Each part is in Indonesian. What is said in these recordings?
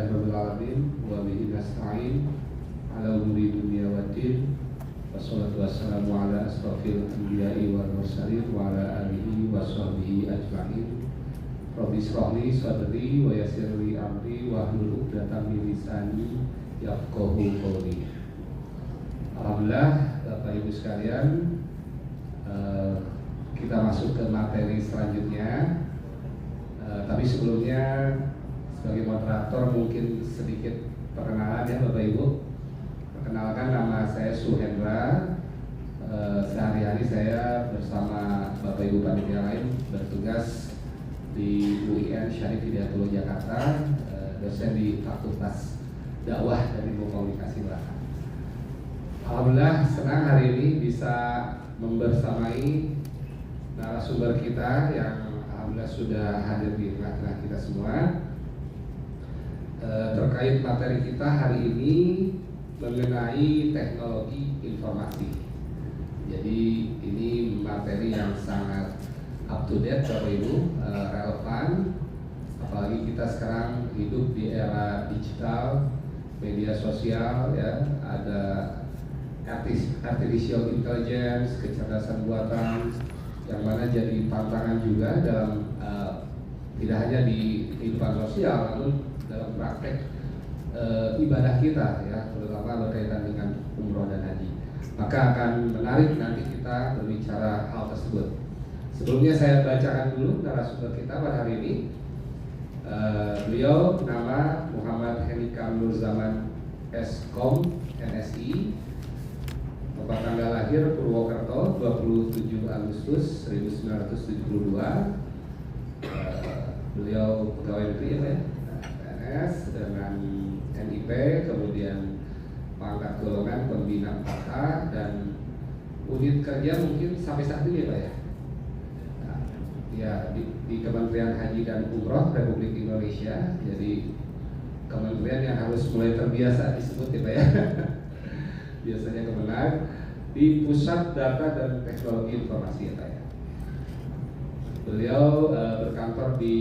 Alhamdulillahirabbil alamin wa bihi nasta'in ala umuri dunya waddin. Wassalatu wassalamu ala asrofil anbiya'i wal mursalin wa ala alihi wa sahbihi ajma'in. Rabbi shrahli sadri wa yassirli amri wa hlul 'uqdatam min lisani yafqahu qawli. Alhamdulillah, Bapak Ibu sekalian, kita masuk ke materi selanjutnya. Tapi sebelumnya sebagai moderator mungkin sedikit perkenalan ya Bapak Ibu. Perkenalkan, nama saya Suhendra. Sehari-hari saya bersama Bapak Ibu panitia lain bertugas di UIN Syarif Hidayatullah Jakarta, dosen di Fakultas Dakwah dan Ilmu Komunikasi Bahasa. Alhamdulillah senang hari ini bisa membersamai narasumber kita yang alhamdulillah sudah hadir di tengah-tengah kita semua. Terkait materi kita hari ini mengenai teknologi informasi. Jadi ini materi yang sangat up to date Bapak Ibu, relevan. Apalagi kita sekarang hidup di era digital, media sosial ya, ada artificial intelligence, kecerdasan buatan, yang mana jadi tantangan juga dalam tidak hanya di kehidupan sosial, namun dalam praktek ibadah kita ya, terutama berkaitan dengan umroh dan haji. Maka akan menarik nanti kita berbicara hal tersebut. Sebelumnya saya bacakan dulu narasumber kita pada hari ini. Beliau nama Muhammad Henikam Nurzaman Skom NSI, tempat tanggal lahir Purwokerto 27 Agustus 1972. Beliau pegawai negeri ya, PNS dengan NIP, kemudian pangkat golongan pembina 4A dan unit kerja mungkin sampai saat ini ya Pak ya. Nah, ya di Kementerian Haji dan Umroh Republik Indonesia. Jadi kementerian yang harus mulai terbiasa disebut ya Pak ya. Biasanya Kemenag, di Pusat Data dan Teknologi Informasi ya Pak ya. Beliau berkantor di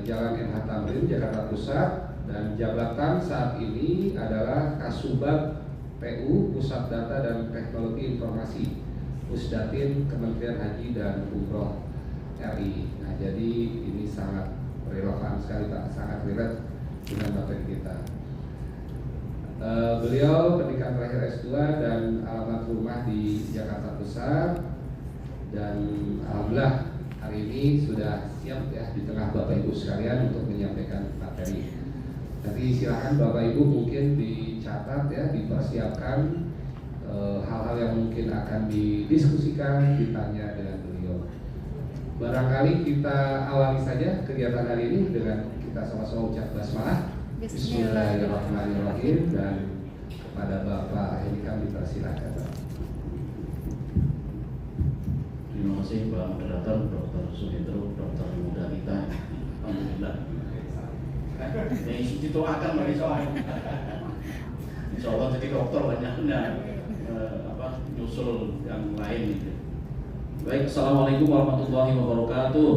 Jalan MH Tamrin, Jakarta Pusat, dan jabatan saat ini adalah Kasubag PU, Pusat Data dan Teknologi Informasi, Pusdatin Kementerian Haji dan Umroh RI. Nah, jadi ini sangat relevan sekali Pak, sangat relate dengan materi kita. Beliau pendidikan terakhir S2 dan alamat rumah di Jakarta Pusat, dan alhamdulillah hari ini sudah siap ya di tengah Bapak Ibu sekalian untuk menyampaikan materi. Nanti silakan Bapak Ibu mungkin dicatat ya, dipersiapkan hal-hal yang mungkin akan didiskusikan, ditanya dengan beliau. Barangkali kita awali saja kegiatan hari ini dengan kita sama-sama ucap basmalah. Bismillahirrahmanirrahim, dan kepada Bapak Henikam dipersilakan. Terima kasih Pak Moderator, Dr. Suhendro, dokter muda kita. Alhamdulillah. Ini itu akan merisau. Insya Allah jadi dokter banyaknya nyusul yang lain gitu. Baik, assalamualaikum warahmatullahi wabarakatuh.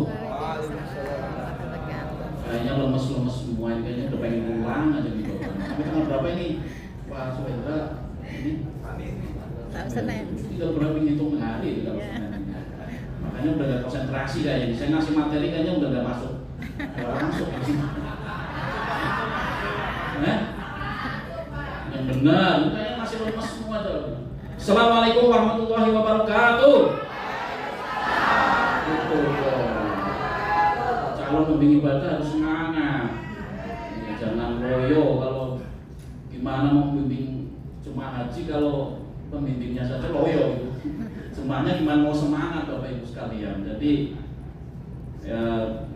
Kayaknya lemes-lemes semua ini, kayaknya udah pengen pulang aja gitu. Sampai tanggal berapa ini Pak Suhendra? Ini Senin. Tinggal berapa ngitung hari kalau Senin. Makanya udah gak konsentrasi kayaknya. Saya ngasih materi kayaknya udah gak masuk. Masuk. Yang benar, kayaknya masih lemes semua tuh. Assalamualaikum warahmatullahi wabarakatuh. Itu calon pembimbing ibadah harus semangat. Ya, jangan loyo kalau gimana mau membimbing cuma haji kalau pembimbingnya saja loyo gitu. Semuanya gimana mau semangat Bapak Ibu sekalian. Jadi ya,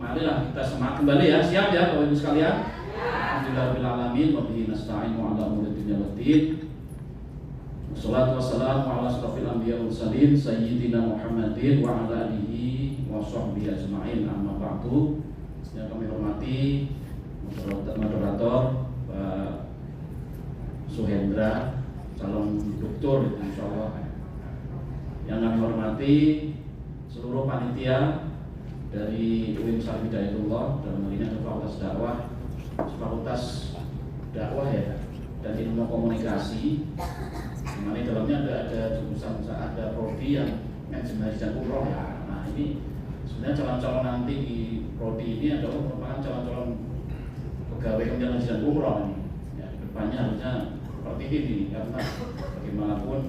marilah kita semangat kembali ya. Siap ya Bapak Ibu sekalian? Alhamdulillahirabbil alamin wa bihi nasta'in wa ala umuri dunya waddin. Wassalatu wassalamu ala asrofil anbiya wal mursalin sayyidina Muhammadin wa ala alihi wa sahbihi ajma'in, amma ba'du. Yang kami hormati moderator Pak Suhendra, calon doktor insyaallah. Yang kami hormati seluruh panitia dari UIN Syarif Hidayatullah, dalam hal ini Fakultas Dakwah, Fakultas dakwah ya dan ilmu komunikasi. Dimana di dalamnya ada jurusan, ada prodi yang manajemen haji dan umroh ya. Nah ini sebenarnya calon-calon nanti di prodi ini adalah merupakan calon-calon pegawai Kementerian Haji dan Umroh ini. Ya, depannya harusnya seperti ini karena bagaimanapun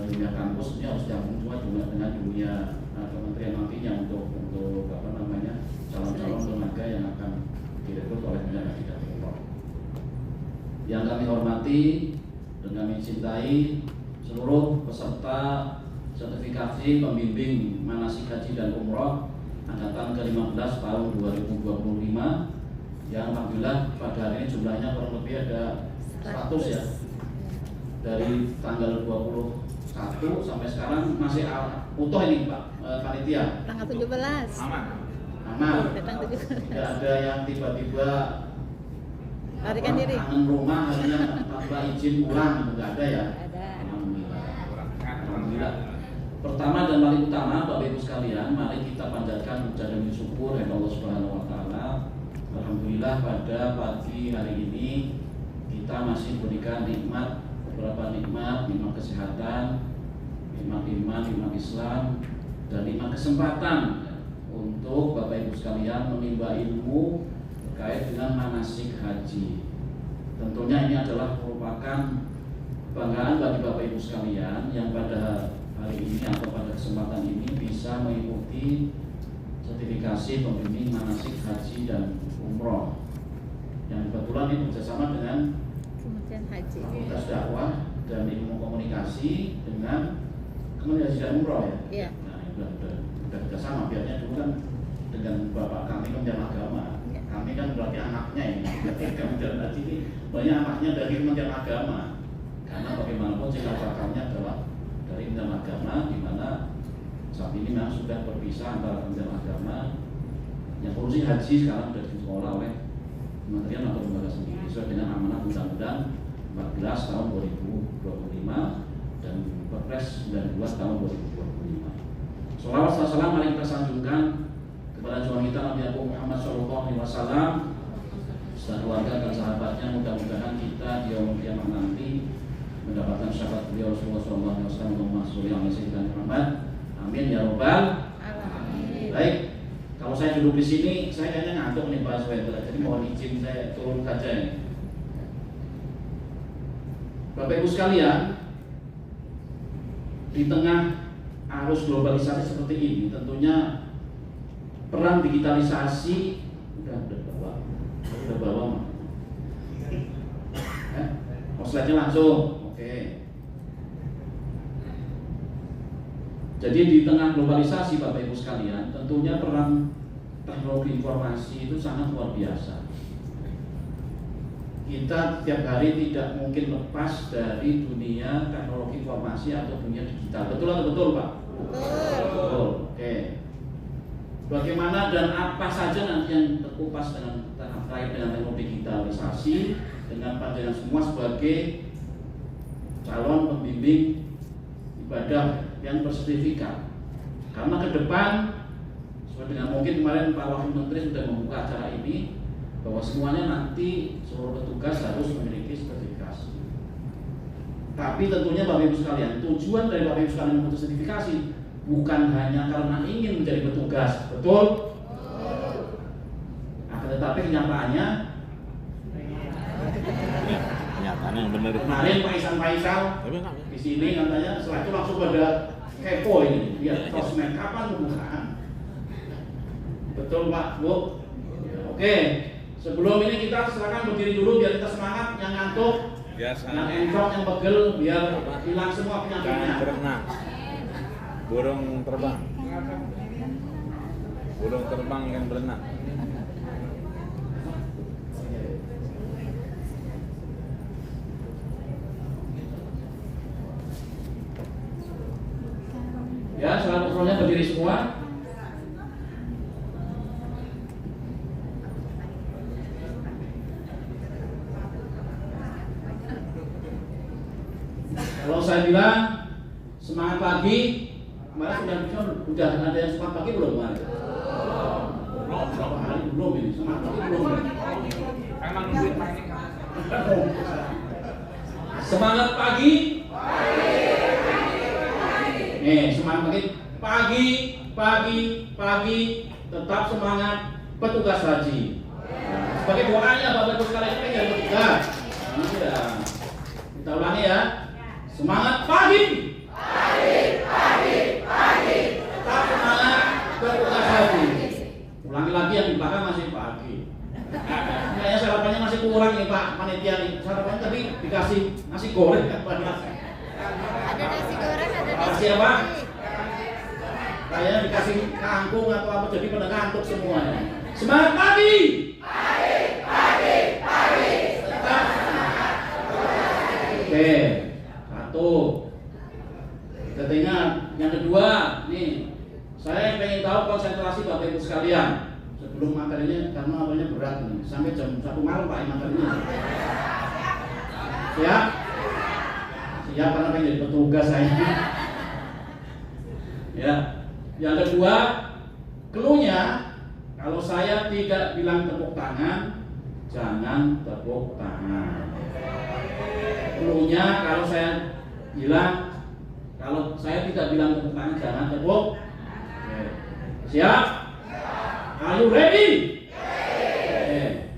dunia kampus ini harus nyambung juga dengan dunia kementerian nantinya untuk apa namanya calon-calon tenaga yang akan direkrut oleh Kementerian Haji dan Umroh. Yang kami hormati dan kami cintai seluruh peserta sertifikasi pembimbing manasik haji dan umroh angkatan ke-15 tahun 2025 yang alhamdulillah pada hari ini jumlahnya kurang lebih ada 100 ya. Dari tanggal 21 sampai sekarang masih utuh ini Pak panitia. Tanggal 17. Aman. Datang 17. Tidak ada yang tiba-tiba Larikan diri. kangen rumah hanya tanpa izin pulang, enggak ada ya. Ada. Alhamdulillah. Pertama dan paling utama Bapak Ibu sekalian, mari kita panjatkan puja dan syukur kepada Allah Subhanahu wa taala. Alhamdulillah pada pagi hari ini kita masih diberikan nikmat, beberapa nikmat kesehatan, nikmat iman, nikmat Islam, dan nikmat kesempatan untuk Bapak Ibu sekalian menimba ilmu terkait dengan manasik haji. Tentunya ini adalah merupakan kebanggaan bagi Bapak Ibu sekalian yang pada hari ini atau pada kesempatan ini bisa mengikuti sertifikasi pembimbing manasik haji dan umroh yang kebetulan ini bekerjasama dengan Kementerian Haji. Fakultas Dakwah dan Ilmu Komunikasi dengan Kementerian Haji dan Umroh ya. Iya. Nah, sudah bekerjasama. Biasanya dulu kan dengan bapak kami Kementerian Agama. Iya. Kami kan berarti anaknya ini. Kementerian Haji ini banyak anaknya dari Kementerian Agama. Karena bagaimanapun cikal bakalnya adalah dari Kementerian Agama, di mana saat ini memang sudah berpisah antara Kementerian Agama yang urusi haji sekarang sudah dikelola oleh kementerian atau lembaga sendiri sesuai dengan amanat Undang-Undang 14 tahun 2025 dan Perpres 92 tahun 2025. Shalawat dan salam mari kita sanjungkan kepada junjungan kita Nabi Muhammad SAW dan keluarga dan sahabatnya. Mudah-mudahan kita di yaumul kiamah nanti mendapatkan syafaat beliau Rasulullah SAW Allahumma sholli ala sayyidina Muhammad. Amin ya robbal alamin. Baik, kalau saya duduk di sini saya kayaknya ngantuk nih Pak Sweter, jadi mohon izin saya turun saja nih. Bapak Ibu sekalian, di tengah arus globalisasi seperti ini, tentunya peran digitalisasi udah bawa slide-nya langsung. Oke. Jadi di tengah globalisasi Bapak Ibu sekalian, tentunya peran teknologi informasi itu sangat luar biasa. Kita tiap hari tidak mungkin lepas dari dunia teknologi informasi atau dunia digital. Betul atau betul Pak? Betul. Oke. Bagaimana dan apa saja nanti yang terkupas dengan terkait dengan teknologi digitalisasi dengan pandangan semua sebagai calon pembimbing ibadah yang bersertifikat. Karena ke depan sesuai dengan mungkin kemarin Pak Wakil Menteri sudah membuka acara ini bahwa semuanya nanti seluruh petugas harus memiliki sertifikasi. Tapi tentunya Bapak Ibu sekalian, tujuan dari Bapak Ibu sekalian untuk sertifikasi bukan hanya karena ingin menjadi petugas, betul? Akan tetapi kenyataannya yang benar. Kemarin Pak Isal di sini katanya setelah itu langsung pada kepo ini, lihat sosmed kapan pembukaan. Betul Pak, Bu? Oke, sebelum ini kita silakan berdiri dulu biar kita semangat, yang ngantuk, yang entrok, yang pegel, biar hilang semua penyakitnya. Berenang, burung terbang, yang berenang. Ya, selalu kontrolnya berdiri semua. Kalau saya bilang semangat pagi, kemarin sudah ada yang semangat pagi belum kemarin? Berapa hari belum ini? Semangat pagi belum? Emang nungguin panik. Semangat pagi. Nih, semangat pagi. Pagi. Tetap semangat petugas haji. Sebagai doanya Bapak Ibu sekalian ini yang ketiga. Iya. Kita ulangi ya. Semangat pagi. Tetap semangat petugas haji. Ulangi lagi yang di belakang masih pagi. Kayaknya sarapannya masih kurang nih Pak panitia nih. Sarapannya tadi dikasih nasi goreng apa? Ada nasi goreng, ada nasi Kasih apa? goreng. Kayaknya dikasih kangkung atau apa jadi pada ngantuk semuanya. Semangat pagi. Tetap. Oke, satu. Kita ingat yang kedua nih. Saya pengen tahu konsentrasi Bapak Ibu sekalian sebelum materinya karena awalnya berat nih. Sampai jam 1 malam Pak materinya. Siap? Siap karena pengen jadi petugas saya. Ya. Yang kedua, cluenya kalau saya tidak bilang tepuk tangan, jangan tepuk tangan. Cluenya kalau saya tidak bilang tepuk tangan, jangan tepuk. Oke. Siap? Are you ready? Oke.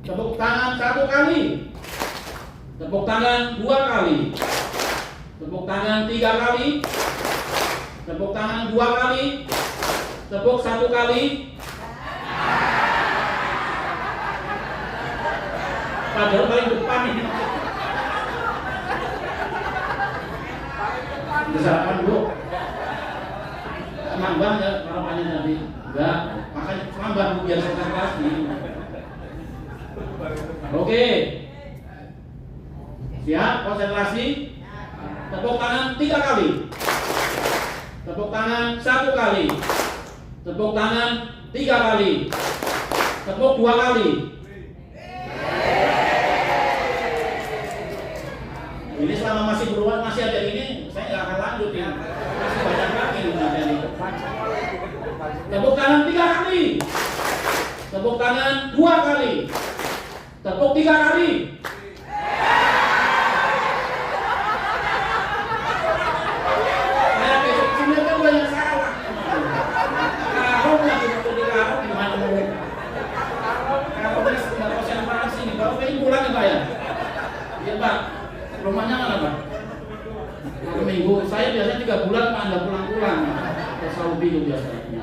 Tepuk tangan 1 kali. Tepuk tangan 2 kali. Tepuk tangan 3 kali. Tepuk tangan 2 kali. Tepuk 1 kali. Padahal paling depan ini. Sarapan dulu. Nambah ya sarapannya tadi. Enggak, makanya nambah biar konsentrasi. Oke. Siap, konsentrasi. Tepuk tangan 3 kali. Tepuk tangan 1 kali. Tepuk tangan 3 kali. Tepuk 2 kali. Ini selama masih beruang masih ada ini, saya nggak akan lanjutin. Masih banyak lagi materi. Tepuk tangan 3 kali. Tepuk tangan 2 kali. Tepuk 3 kali. Rumahnya mana Pak? Satu minggu. Saya biasanya 3 bulan Pak, Anda pulang-pulang ke Saudi itu biasanya.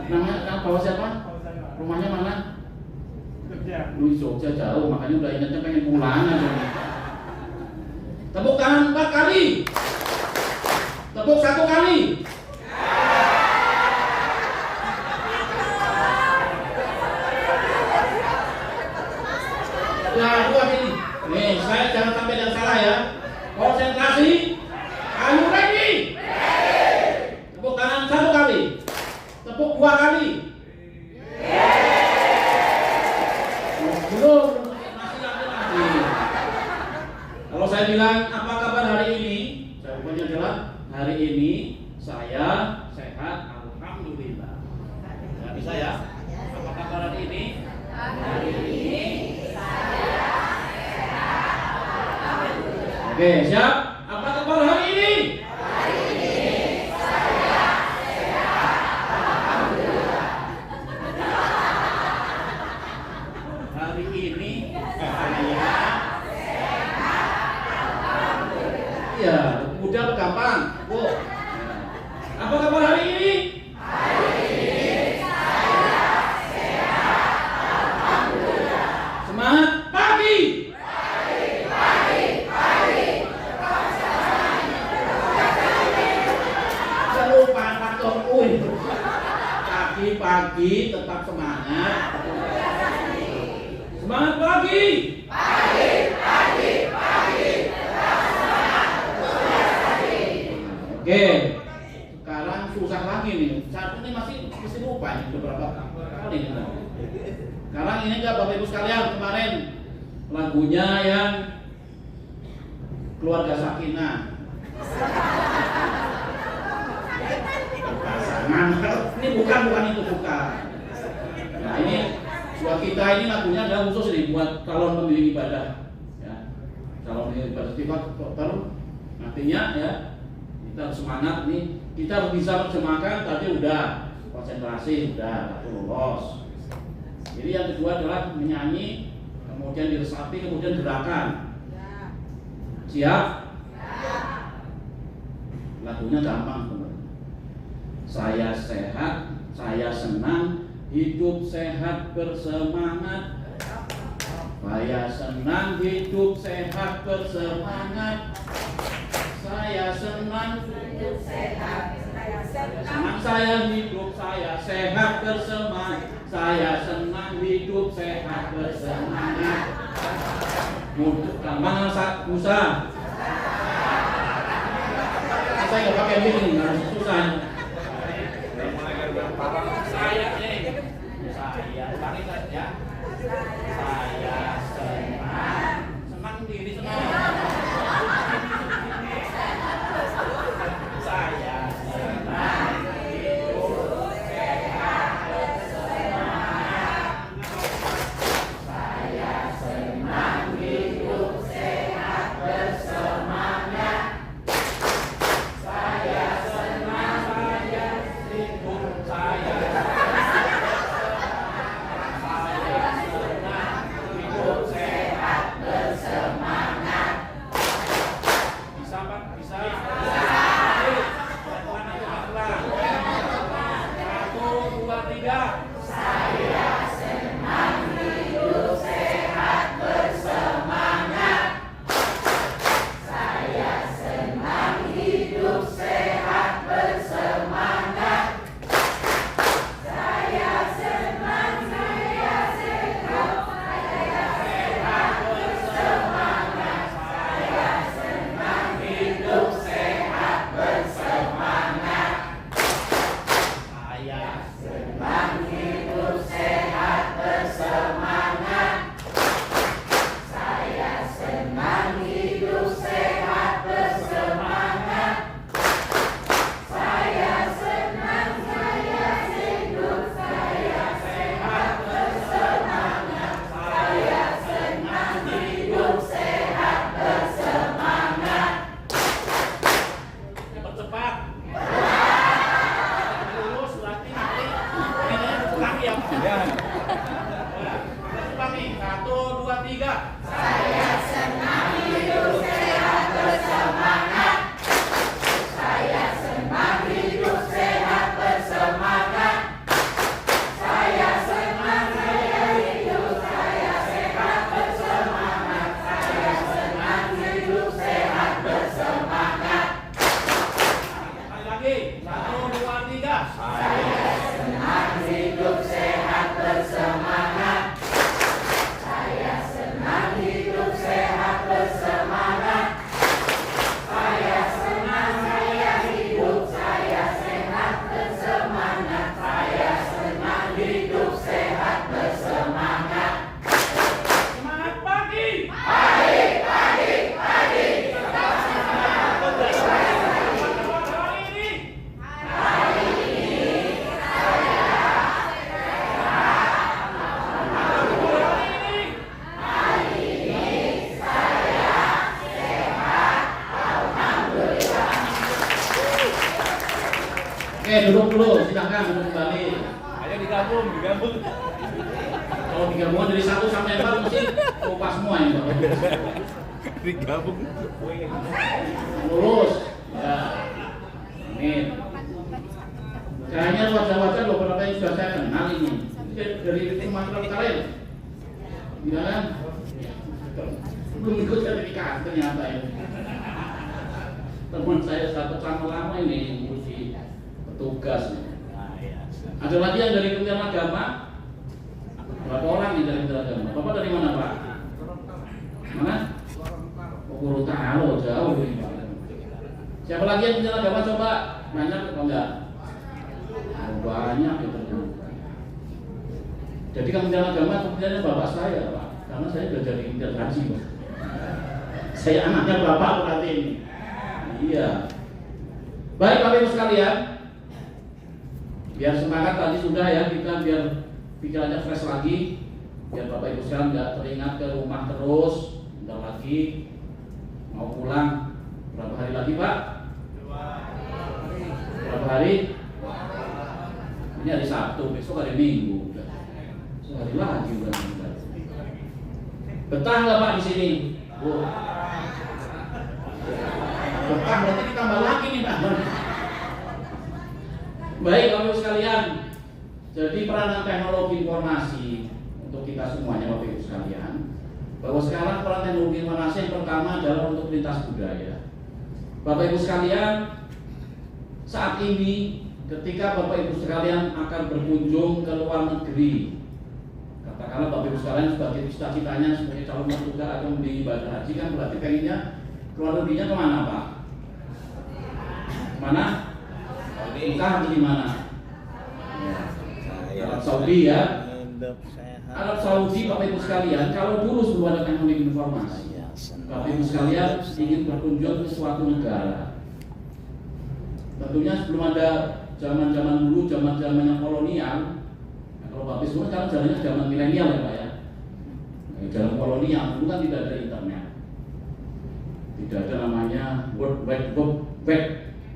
Namanya bawa siapa? Rumahnya mana? Jogja jauh, makanya udah ingatnya pengen pulang aja. Tepuk tangan 4 kali. Tepuk 1 kali. Ya, 2 ini. Nih, saya jangan sampai yang salah ya. Konsentrasi. Are you ready? Tepuk tangan 1 kali. Tepuk 2 kali. Belum, masih lagi. Kalau saya bilang apa kabar hari ini? Jawabannya adalah hari ini saya sehat, alhamdulillah. Nggak bisa ya? Apa kabar hari ini? Hari ini. Oke, siap? Apa kabar hari ini? Hari ini saya sehat, alhamdulillah. Hari ini saya sehat, alhamdulillah. Iya, mudah atau gampang? Bu. Apa kabar hari ini? Hari ini saya sehat, alhamdulillah. Semangat pagi. Pagi tetap semangat. Semangat pagi. Tetap semangat. Oke. Sekarang susah lagi nih. Saat ini masih lupa ini beberapa kali nih. Sekarang ini enggak Bapak Ibu sekalian kemarin lagunya yang Keluarga Sakinah. Pasangan. Ini bukan itu bukan. Nah ini Buat kita ini lagunya adalah khusus nih buat calon pembimbing ibadah. Ya, calon pembimbing ibadah sifat dokter. Artinya ya kita harus semangat nih. Kita harus bisa terjemahkan. Tadi udah konsentrasi, udah lolos. Jadi yang kedua adalah menyanyi, kemudian diresapi, kemudian gerakan. Siap? Lagunya gampang teman. Saya sehat, saya senang, hidup sehat bersemangat. Saya senang, hidup sehat bersemangat. Saya senang, hidup sehat. Senang saya hidup, saya sehat bersemangat. Saya senang hidup sehat bersemangat. Gampang Musa. Saya nggak pakai ini, harus susah. Saya nih, saya ulangi saja. Saya senang diri senang. Saya senang hidup sehat bersemangat. Saya senang hidup sehat bersemangat. Saya senang hidup saya. Hidup sehat bersemangat. Bisa Pak? Bisa? Satu, dua, tiga. Saya senang hidup sehat bersemangat. Saya senang hidup sehat bersemangat. Saya senang sehat bersemangat. Saya senang hidup sehat bersemangat. Saya senang hidup sehat bersemangat. Saya senang hidup sehat bersemangat. Saya senang hidup saya sehat bersemangat. Saya senang hidup sehat bersemangat. Cepat-cepat. Lurus lagi nanti. Lagi ya. Ya. Cepat nih. Satu, dua, tiga. Saya senang hidup sehat bersemangat. Saya senang hidup sehat bersemangat. Saya senang hidup saya sehat bersemangat. Saya senang hidup sehat bersemangat. Sekali lagi. Satu, dua, tiga. Saya senang hidup sehat bersemangat. Saya senang hidup sehat bersemangat. Saya senang hidup saya sehat bersemangat. Saya senang hidup sehat bersemangat. Semangat pagi. Hari ini. Hari ini. Oke, duduk dulu, silakan duduk kembali. Ayo digabung. Kalau digabungan dari 1 sampai 4 mesti lupa semua ini Pak. Digabung. Lurus. Ya. Amin. Kayaknya wajah-wajah beberapa yang sudah saya kenal ini. Dari tim masyarakat kalian. Gila kan? Belum ikut sertifikat ternyata ya. Teman saya satu sama lama ini ngurusi petugas. Ada lagi yang dari Kementerian Agama? Berapa orang nih dari Kementerian Agama? Bapak dari mana Pak? Mana? Gorontalo jauh ini Pak. Siapa lagi yang Kementerian Agama coba? Banyak atau enggak? Banyak itu. Jadi Kementerian Agama kementeriannya bapak saya Pak. Karena saya sudah jadi Kementerian Haji Pak. Saya anaknya bapak berarti ini. Iya. Baik Bapak Ibu sekalian. Biar semangat tadi sudah ya, kita biar pikirannya fresh lagi. biar Bapak Ibu sekalian nggak teringat ke rumah terus. Bentar lagi mau pulang, berapa hari lagi Pak? Berapa hari? Ini hari Sabtu, besok hari Minggu. Sehari lagi udah. Betah nggak Pak di sini? Bu. Betah berarti ditambah lagi nih Pak. Baik Bapak Ibu sekalian, jadi peranan teknologi informasi untuk kita semuanya Bapak Ibu sekalian, bahwa sekarang peran teknologi informasi yang pertama adalah untuk lintas budaya. Bapak Ibu sekalian, saat ini ketika Bapak Ibu sekalian akan berkunjung ke luar negeri, katakanlah Bapak Ibu sekalian sebagai cita-citanya sebagai calon mertua atau di ibadah haji, kan berarti pengennya keluar negerinya kemana Pak? Mana? Entah di mana? Arab Saudi ya. Arab Saudi Bapak Ibu sekalian, kalau dulu sebelum ada teknologi informasi, Bapak Ibu sekalian ingin berkunjung ke suatu negara, tentunya sebelum ada zaman-zaman dulu, zaman-zamannya kolonial. Nah, kalau Bapak Ibu sekarang jalannya zaman milenial ya Pak ya. Zaman kolonial dulu kan tidak ada internet, tidak ada namanya World Wide Web,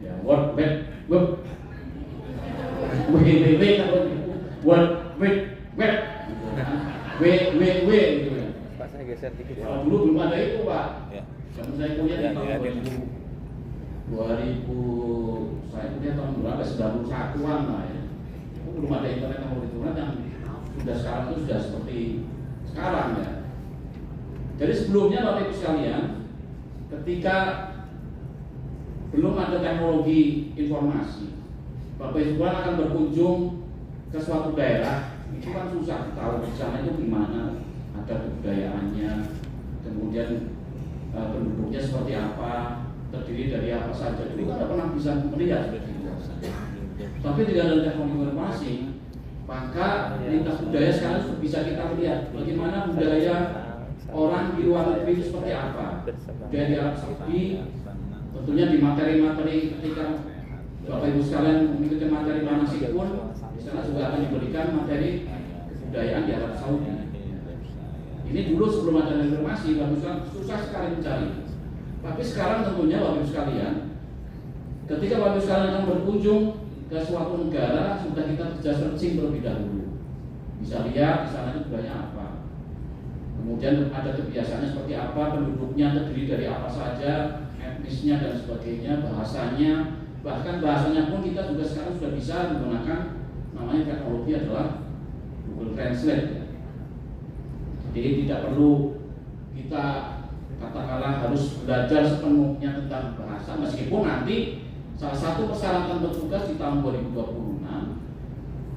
ya World Wide Web, WWW kalau World Wide Web, WWW gitu ya. Pak saya geser dikit. Kalau dulu belum ada itu Pak. Ya. Zaman saya kuliah di tahun 2000, saya kuliah tahun berapa? 91-an lah ya. Belum ada internet yang sudah sekarang itu sudah seperti sekarang ya. Jadi sebelumnya Bapak Ibu sekalian, ketika belum ada teknologi informasi, Bapak Ibu sekalian akan berkunjung ke suatu daerah, itu kan susah tahu di sana itu gimana, ada kebudayaannya, kemudian penduduknya seperti apa, terdiri dari apa saja, itu kan tidak pernah bisa melihat seperti itu. Tapi dengan teknologi informasi, maka lintas budaya sekarang bisa kita lihat bagaimana budaya orang di luar negeri itu seperti apa. Budaya di Arab Saudi, tentunya di materi-materi ketika Bapak Ibu sekalian mengikuti materi manasik pun, di sana juga akan diberikan materi kebudayaan di Arab Saudi. Ini dulu sebelum ada informasi, Bapak Ibu susah sekali mencari. Tapi sekarang tentunya Bapak Ibu sekalian, ketika Bapak Ibu sekalian akan berkunjung ke suatu negara, sudah kita kerja searching terlebih dahulu. Bisa lihat di sana itu budayanya apa. Kemudian ada kebiasaannya seperti apa, penduduknya terdiri dari apa saja, etnisnya dan sebagainya, bahasanya, bahkan bahasanya pun kita juga sekarang sudah bisa menggunakan namanya teknologi adalah Google Translate ya. Jadi tidak perlu kita katakanlah harus belajar sepenuhnya tentang bahasa, meskipun nanti salah satu persyaratan bertugas di tahun 2026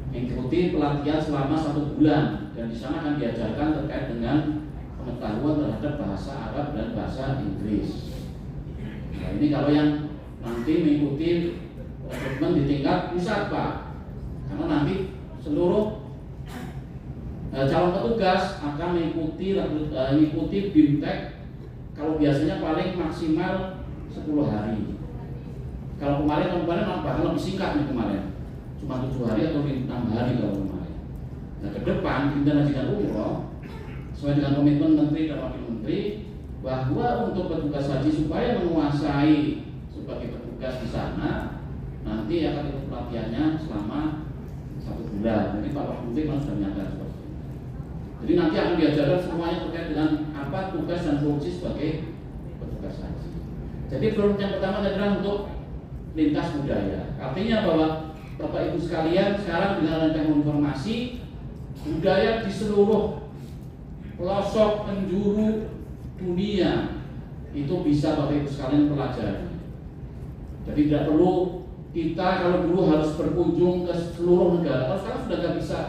mengikuti pelatihan selama 1 bulan, dan di sana akan diajarkan terkait dengan pengetahuan terhadap bahasa Arab dan bahasa Inggris. Nah, ini kalau yang nanti mengikuti rekrutmen di tingkat pusat Pak, karena nanti seluruh calon petugas akan mengikuti BIMTEK. Kalau biasanya paling maksimal 10 hari. Kalau kemarin bahkan lebih singkat nih kemarin, cuma 7 hari atau 6 hari kalau kemarin. Nah ke depan kita Haji dan Umroh sesuai dengan komitmen Menteri dan Wakil Menteri bahwa untuk petugas haji supaya menguasai sebagai petugas di sana, nanti akan ikut pelatihannya selama 1 bulan. Jadi Pak Wakil Menteri memang sudah menyatakan seperti itu. Jadi nanti akan diajarkan semuanya terkait dengan apa tugas dan fungsi sebagai petugas haji. Jadi prioritas yang pertama adalah untuk lintas budaya. Artinya bahwa Bapak Ibu sekalian sekarang dengan teknologi informasi, budaya di seluruh pelosok penjuru dunia itu bisa Bapak Ibu sekalian pelajari. Jadi tidak perlu kita kalau dulu harus berkunjung ke seluruh negara, kalau sekarang sudah tidak bisa.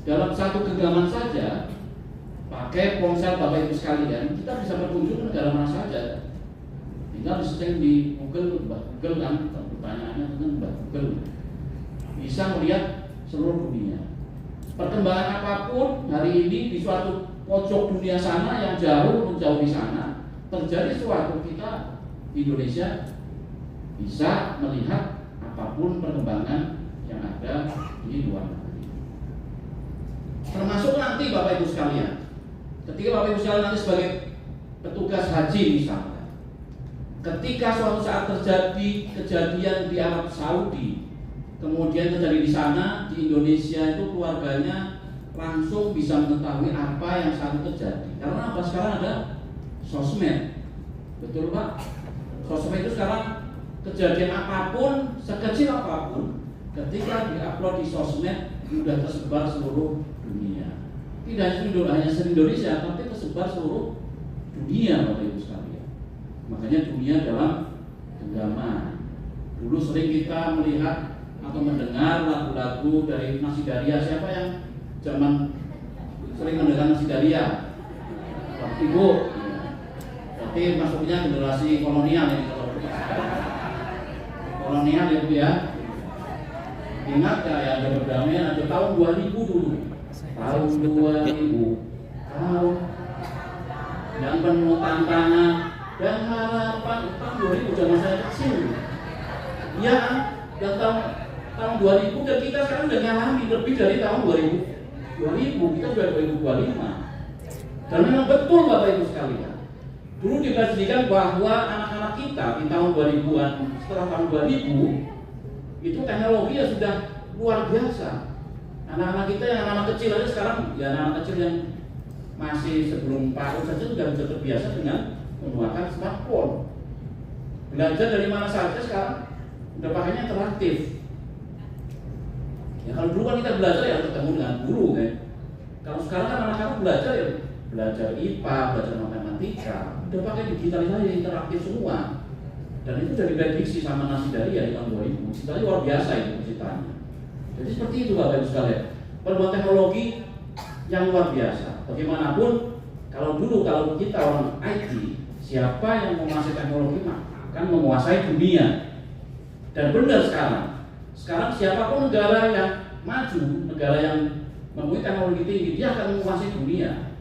Dalam satu genggaman saja, pakai ponsel Bapak Ibu sekalian, kita bisa berkunjung ke negara mana saja. Tinggal di-searching di Google kan, pertanyaannya dengan Google bisa melihat seluruh dunia. Perkembangan apapun hari ini di suatu pojok dunia sana yang jauh menjauh di sana terjadi sesuatu, kita di Indonesia bisa melihat apapun perkembangan yang ada di luar negeri. Termasuk nanti Bapak Ibu sekalian, ketika Bapak Ibu sekalian nanti sebagai petugas haji misalnya, ketika suatu saat terjadi kejadian di Arab Saudi, kemudian terjadi di sana, di Indonesia itu keluarganya langsung bisa mengetahui apa yang saat itu terjadi. Karena apa? Sekarang ada sosmed, betul Pak? Sosmed itu sekarang kejadian apapun, sekecil apapun, ketika diupload di sosmed sudah tersebar seluruh dunia. Tidak hanya di Indonesia, tapi tersebar seluruh dunia Bapak Ibu sekalian. Makanya dunia dalam genggaman. Dulu sering kita melihat atau mendengar lagu-lagu dari Nasidaria. Siapa yang zaman sering mendengar Nasidaria? Ibu. Berarti masuknya generasi kolonial ini kalau kolonial ya Bu ya. Ingat ya, ada perdamaian, ada tahun 2000 dulu. Tahun 2000. Tahun yang penuh tantangan dan harapan. Tahun 2000 zaman saya kecil. Ya, dan tahun 2000 dan kita sekarang udah ngalami lebih dari tahun 2000 kita sudah 2025. Dan memang betul Bapak Ibu sekalian. Dulu dipastikan bahwa anak-anak kita di tahun 2000-an, setelah tahun 2000 itu teknologi ya sudah luar biasa. Anak-anak kita yang anak kecil aja sekarang, ya anak kecil yang masih sebelum PAUD saja sudah terbiasa dengan menggunakan smartphone. Belajar dari mana saja sekarang udah pakainya interaktif. Ya kalau dulu kan kita belajar ya ketemu dengan guru kan. Kalau sekarang kan anak-anak belajar ya belajar IPA, belajar matematika, udah pakai digitalisasi interaktif semua. Dan itu dari prediksi sama Nasidaria di tahun 2000. Ceritanya luar biasa itu ceritanya. Jadi seperti itu Bapak Ibu sekalian. Perbuatan teknologi yang luar biasa. Bagaimanapun kalau kita orang IT, siapa yang menguasai teknologi akan menguasai dunia. Dan benar sekarang siapapun negara yang maju, negara yang mempunyai teknologi tinggi, dia akan menguasai dunia.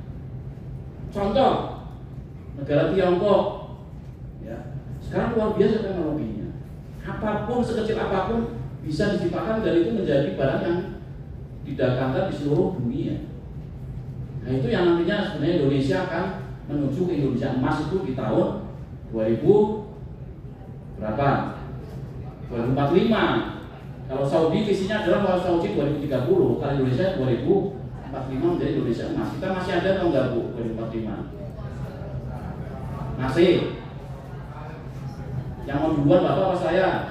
Contoh negara Tiongkok, ya, sekarang luar biasa teknologinya. Apapun sekecil apapun bisa diciptakan dan itu menjadi barang yang didagangkan di seluruh dunia. Nah itu yang nantinya sebenarnya Indonesia akan menuju ke Indonesia emas itu di tahun 2000 berapa? 2045. Kalau Saudi visinya adalah kalau Saudi 2030, kalau Indonesia 2045 menjadi Indonesia emas. Kita masih ada atau enggak Bu 2045? Masih. Yang mau duluan Bapak apa saya?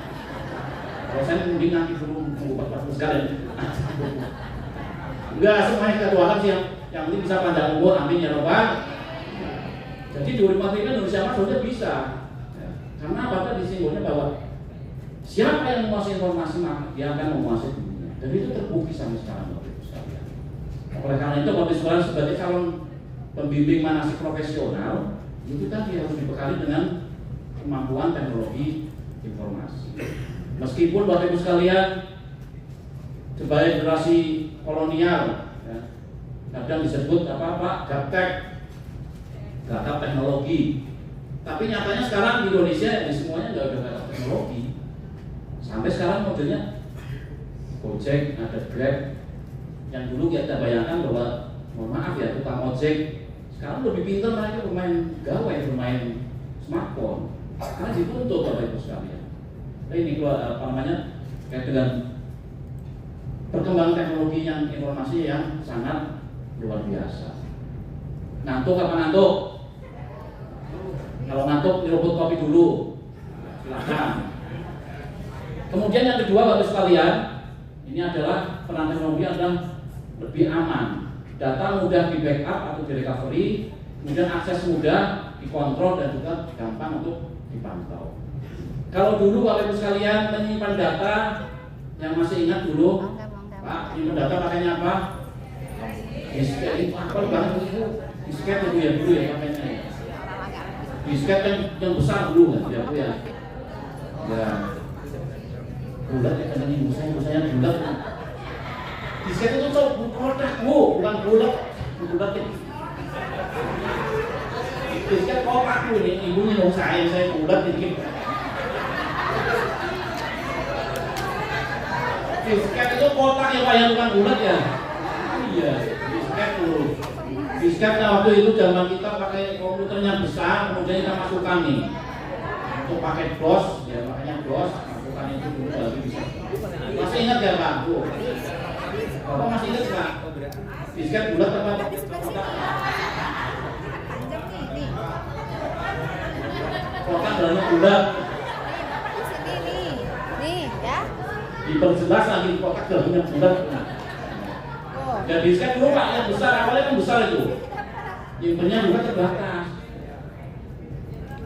Kalau saya mending nanti dulu Bapak sekalian. Enggak, semuanya kita doakan sih yang penting bisa panjang umur, amin ya Rabbal. Jadi 2045 Indonesia emas sudah bisa. Ya. Karena apa tadi simbolnya bahwa siapa yang menguasai informasi maka dia akan menguasai dunia. Dan itu terbukti sampai sekarang Bapak Ibu sekalian. Oleh karena itu Bapak Ibu sekalian sebagai calon pembimbing manasik profesional itu tadi harus dibekali dengan kemampuan teknologi informasi. Meskipun Bapak Ibu sekalian sebagai generasi kolonial, ya, kadang disebut gaptek, gagap teknologi. Tapi nyatanya sekarang di Indonesia ya, semuanya nggak ada gagap teknologi. Sampai sekarang modelnya Gojek, ada Grab. Yang dulu kita bayangkan bahwa, mohon maaf ya, tukang ojek sekarang lebih pintar mereka bermain gawai, bermain smartphone. Karena dituntut Bapak Ibu sekalian. Nah, ini apa namanya kayak dengan perkembangan teknologi yang informasi yang sangat luar biasa. Ngantuk apa ngantuk? Kalau ngantuk direbut kopi dulu. Silakan. Kemudian yang kedua Bapak sekalian, ini adalah peran teknologi adalah lebih aman. Data mudah di backup atau di recovery, kemudian akses mudah dikontrol dan juga gampang untuk dipantau. Kalau dulu Bapak Ibu sekalian menyimpan data, yang masih ingat dulu, Pak, menyimpan data pakainya apa? Disket itu apa banget itu? Disket itu ya dulu ya pakainya. Disket yang besar dulu kan, ya Bu ya. Ya. Bulat ya kan ibu saya bulat. Disket itu tuh kotak Bu, bukan bulat. Bulat itu. Disket kotak Bu ini, ibunya dong saya bulat dikit. Disket itu kotak ya Pak, yang bukan bulat ya. Iya, disket dulu. Disketnya waktu itu zaman kita pakai komputernya besar, kemudian kita masukkan nih untuk pakai DOS, ya makanya DOS masukkan itu dulu baru bisa. Masih ingat ya Pak? Bu? Bapak masih ingat Pak? Disket bulat apa? Kotak dalamnya bulat. Nih, ya. Diperjelas lagi kotak dalamnya bulat. Dan disket dulu Pak yang besar, awalnya kan besar itu. Nyimpennya juga terbatas.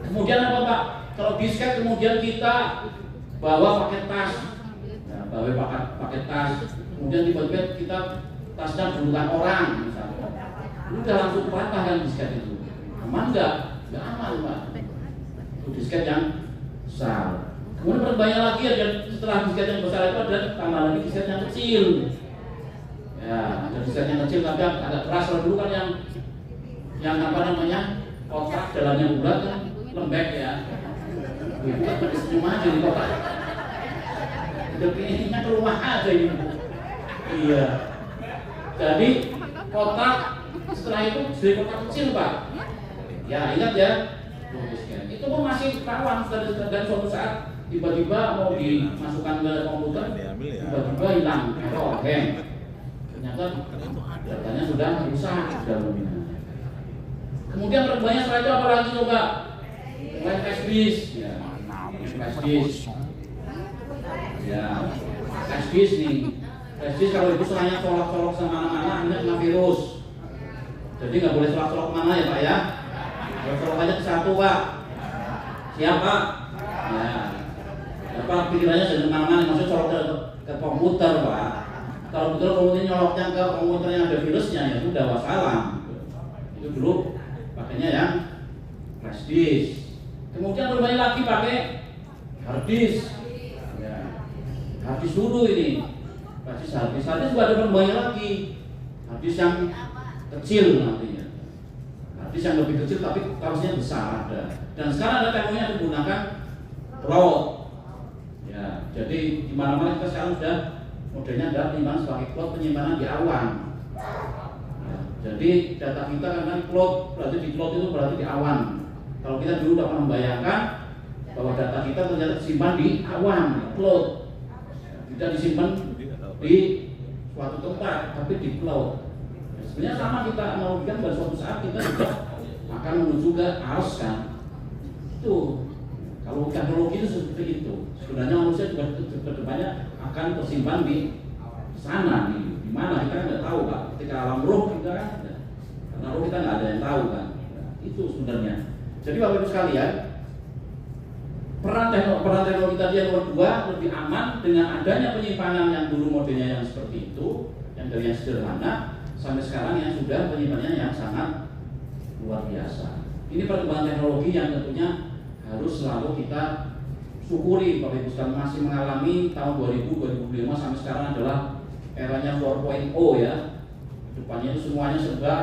Kemudian apa Pak? Kalau disket kemudian kita bawa pakai tas. Nah, bawa pakai tas. Kemudian tiba-tiba kita tasnya bukan orang misalnya. Ini udah langsung patah kan disket itu. Aman nggak? Nggak aman Pak. Itu disket yang besar. Kemudian berbanyak lagi ya, setelah disket yang besar itu ada tambah lagi disket yang kecil. Ya, ada disket yang kecil tapi agak keras. Kalau dulu kan yang apa namanya kotak dalamnya bulat kan lembek ya. Itu kan senyum aja di kotak. Udah kayaknya keluar aja ini. Iya. Jadi kotak setelah itu jadi kotak kecil Pak. Ya ingat ya. Itu pun masih rawan dan suatu saat tiba-tiba mau dimasukkan ke komputer tiba-tiba hilang atau hang. Ternyata datanya sudah rusak, sudah dominan. Kemudian perbanyak setelah itu apa lagi coba? Flash disk, ya. Flash disk. Ya, flash disk nih. Flash disk kalau itu serangannya colok-colok semana-mana, akhirnya kena virus. Jadi nggak boleh colok-colok mana ya Pak ya? Colok aja ke satu Pak. Siap Pak? Ya. Apa pikirannya sudah kemana-mana, maksudnya colok ke komputer Pak. Kalau betul kemudian nyoloknya ke komputer yang ada virusnya ya sudah wassalam. Itu dulu pakainya yang flash disk. Kemudian berbanyak lagi pakai hard disk. Ya. Hard disk dulu ini. Hard disk juga ada berbanyak lagi. Hard disk yang kecil nantinya. Hard disk yang lebih kecil tapi kapasitasnya besar ada. Dan sekarang ada teknologi yang menggunakan cloud. Ya, jadi di mana-mana kita sekarang sudah modelnya adalah penyimpanan sebagai cloud, penyimpanan di awan. Ya, jadi data kita kan cloud, berarti di cloud itu berarti di awan. Kalau kita dulu dapat membayangkan bahwa data kita ternyata disimpan di awan, di cloud. Tidak disimpan di suatu tempat, tapi di cloud. Ya, sebenarnya sama kita analogikan pada suatu saat kita juga akan menuju ke Ars kan. Itu kalau teknologi itu seperti itu. Sebenarnya manusia juga kedepannya akan tersimpan di sana nih. Di mana kita nggak tahu Pak. Ketika alam roh kita kan, karena roh kita nggak ada yang tahu kan. Itu sebenarnya. Jadi Bapak Ibu sekalian, peran teknologi tadi yang kedua lebih aman dengan adanya penyimpanan yang dulu modelnya yang seperti itu, yang dari yang sederhana sampai sekarang yang sudah penyimpanannya yang sangat luar biasa. Ini perkembangan teknologi yang tentunya harus selalu kita syukuri. Bapak Ibu sekalian masih mengalami tahun 2000-2005 sampai sekarang adalah eranya 4.0 ya. Depannya itu semuanya serba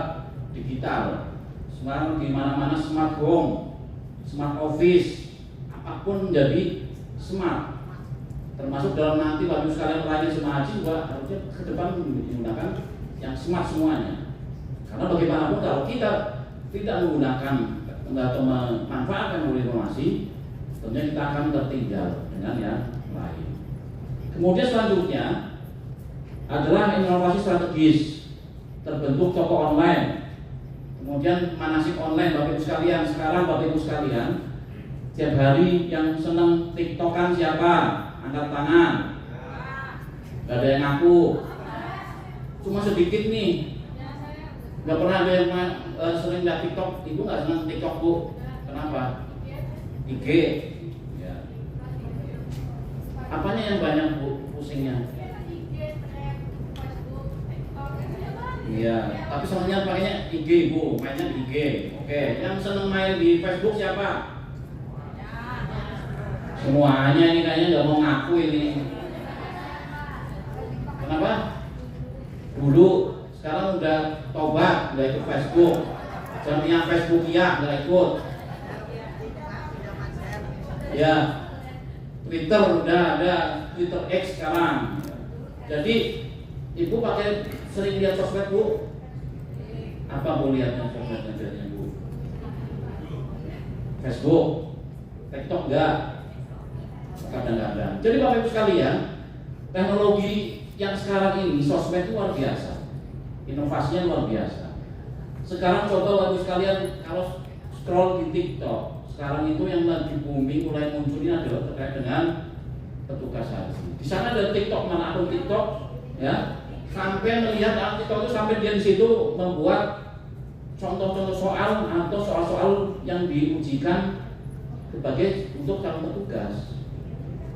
digital. Sekarang di mana-mana smart home, smart office, apapun menjadi smart. Termasuk dalam nanti Bapak Ibu sekalian melayani jemaah haji juga harusnya ke depan menggunakan yang smart semuanya. Karena bagaimanapun kalau kita tidak menggunakan atau memanfaatkan informasi, tentunya kita akan tertinggal dengan yang lain. Kemudian selanjutnya adalah inovasi strategis, terbentuk toko online, kemudian manasik online. Bapak Ibu sekalian, sekarang Bapak Ibu sekalian, tiap hari yang senang tiktokan siapa? Angkat tangan. Gak ada yang ngaku. Cuma sedikit nih. Gak pernah ada yang sering lihat TikTok. Ibu gak senang TikTok Bu. Kenapa? IG. Ya. Apanya yang banyak Bu pusingnya? Iya. Tapi semuanya pakainya IG Bu. Mainnya IG. Oke. Yang senang main di Facebook siapa? Semuanya ini kayaknya gak mau ngaku ini. Kenapa? Dulu, sekarang udah tobat, nggak ikut Facebook. Jangan yang Facebook ya, nggak ikut. Ya, Twitter udah ada, Twitter X sekarang. Jadi, Ibu pakai sering lihat sosmed Bu? Apa Bu lihatnya sosmed ajarnya Bu? Facebook, TikTok enggak? Kadang-kadang. Jadi Bapak Ibu sekalian, teknologi yang sekarang ini sosmed itu luar biasa, inovasinya luar biasa. Sekarang coba Bapak Ibu sekalian kalau scroll di TikTok, sekarang itu yang lagi booming mulai muncul ini adalah terkait dengan petugas haji. Di sana ada TikTok, mana akun TikTok, ya, sampai melihat akun TikTok itu sampai dia di situ membuat contoh-contoh soal atau soal-soal yang diujikan sebagai untuk calon petugas.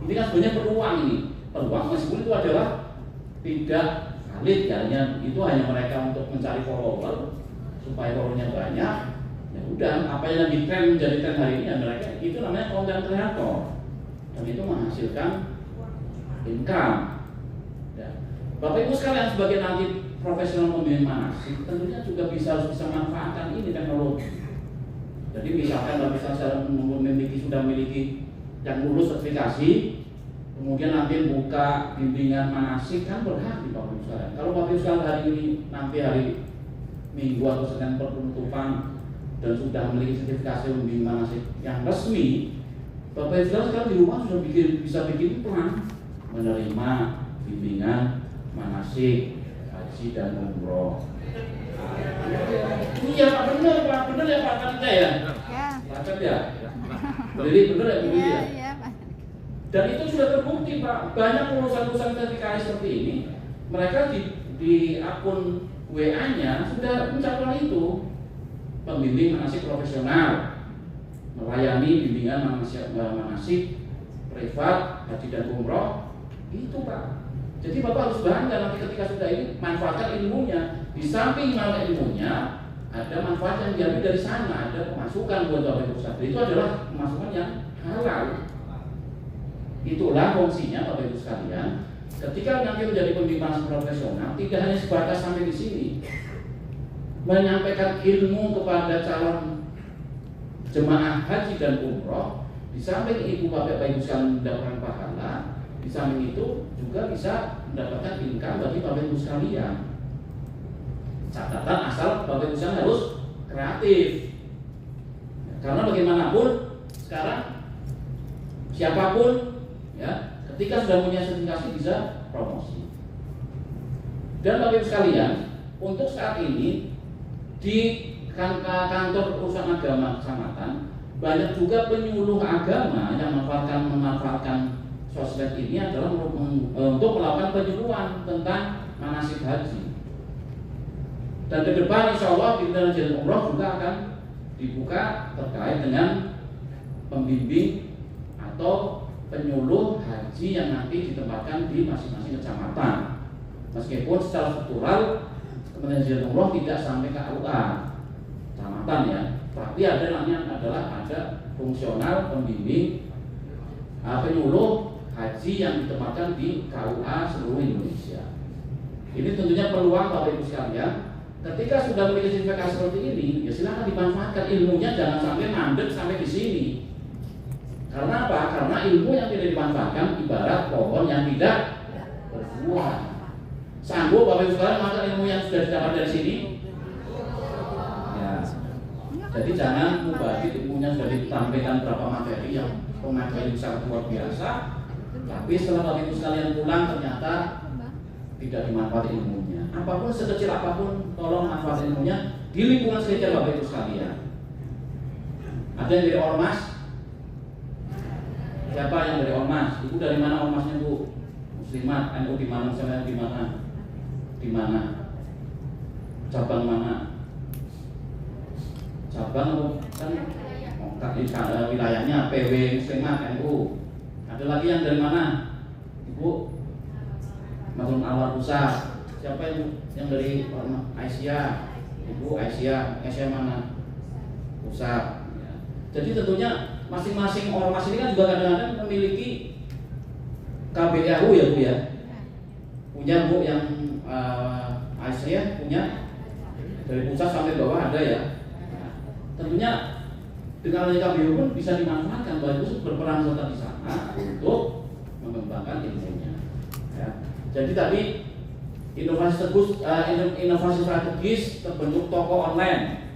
Ini kan sebenarnya peluang meskipun itu adalah tidak valid ya, itu hanya mereka untuk mencari follower supaya followernya banyak. Ya udah, apa yang lagi tren menjadi tren hari ini ya mereka itu namanya content creator dan itu menghasilkan income. Ya. Bapak Ibu sekalian sebagai nanti profesional pembimbing manasik tentunya juga harus bisa manfaatkan ini teknologi. Jadi misalkan Bapak misalnya sudah memiliki yang lulus sertifikasi, kemudian nanti buka bimbingan manasik kan berhak di Bapak Ibu sekalian. Kalau Bapak Ibu sekalian hari ini nanti hari Minggu atau Senin penutupan dan sudah memiliki sertifikasi bimbing manasik yang resmi, Bapak Ibu sekalian sekarang di rumah sudah bisa bikin plan menerima bimbingan manasik haji dan umroh. Iya Pak, benar ya Pak Kanita ya? Ya. Paket ya? Jadi benar ya Bu ya? Iya, Pak. Dan itu sudah terbukti Pak, banyak lulusan-lulusan sertifikasi seperti ini, mereka di akun WA-nya sudah mencapai itu, pembimbing manasik profesional, melayani bimbingan manasik privat, haji dan umroh, itu Pak. Jadi Bapak harus bangga nanti ketika sudah ini manfaatkan ilmunya. Di samping manfaat ilmunya, ada manfaat yang diambil dari sana, ada pemasukan buat Bapak Ibu sekalian. Itu adalah pemasukan yang halal. Itulah fungsinya Bapak Ibu sekalian. Ketika nanti menjadi pembimbing profesional, tidak hanya sebatas sampai di sini, menyampaikan ilmu kepada calon jemaah haji dan umroh. Di samping itu Bapak Ibu sekalian mendapatkan pahala, di samping itu juga bisa mendapatkan income bagi Bapak Ibu sekalian. Catatan asal Bapak Ibu sekalian harus kreatif. Karena bagaimanapun sekarang siapapun ya, ketika sudah punya sertifikasi bisa promosi. Dan Bapak Ibu sekalian, untuk saat ini di kantor urusan agama kecamatan banyak juga penyuluh agama yang memanfaatkan sosmed ini adalah untuk melakukan penyuluhan tentang manasik haji. Dan ke depan insya Allah bimbingan haji dan umroh juga akan dibuka terkait dengan pembimbing atau penyuluh haji yang nanti ditempatkan di masing-masing kecamatan. Meskipun secara struktural Kementerian Haji dan Umroh tidak sampai ke KUA kecamatan ya, tapi ada namanya adalah ada fungsional pembimbing penyuluh haji yang ditempatkan di KUA seluruh Indonesia. Ini tentunya peluang Bapak Ibu sekalian. Ketika sudah memiliki sertifikasi seperti ini, ya silakan dimanfaatkan ilmunya, jangan sampai mandek sampai di sini. Karena apa? Karena ilmu yang tidak dimanfaatkan ibarat pohon yang tidak berbuah. Sanggup Bapak Ibu sekalian makan ilmu yang sudah didapat dari sini? Ya. Jadi jangan mubazir ilmunya sudah ditampilkan berapa materi yang pemateri sangat luar biasa, tapi setelah Bapak Ibu sekalian pulang ternyata tidak dimanfaatkan ilmunya. Apapun sekecil apapun, tolong manfaat ilmunya di lingkungan sekitar Bapak Ibu sekalian. Ada yang dari ormas? Siapa yang dari ormas? Ibu dari mana ormasnya Bu? Muslimat, NU di mana? Misalnya di mana? Di mana? Cabang mana? Cabang kan wilayahnya PW Muslimat NU. Ada lagi yang dari mana? Ibu? Maklum Awal Pusat. Siapa yang dari Aisyah? Ibu Aisyah mana? Pusat. Ya. Jadi tentunya masing-masing ormas ini kan juga kadang-kadang memiliki KBAU ya Bu ya. Punya Bu yang Aisyah punya dari pusat sampai bawah ada ya. Nah, tentunya dengan adanya KBAU pun bisa dimanfaatkan, bagus berperan serta di sana untuk mengembangkan ilmunya. Ya. Jadi tadi inovasi strategis terbentuk toko online.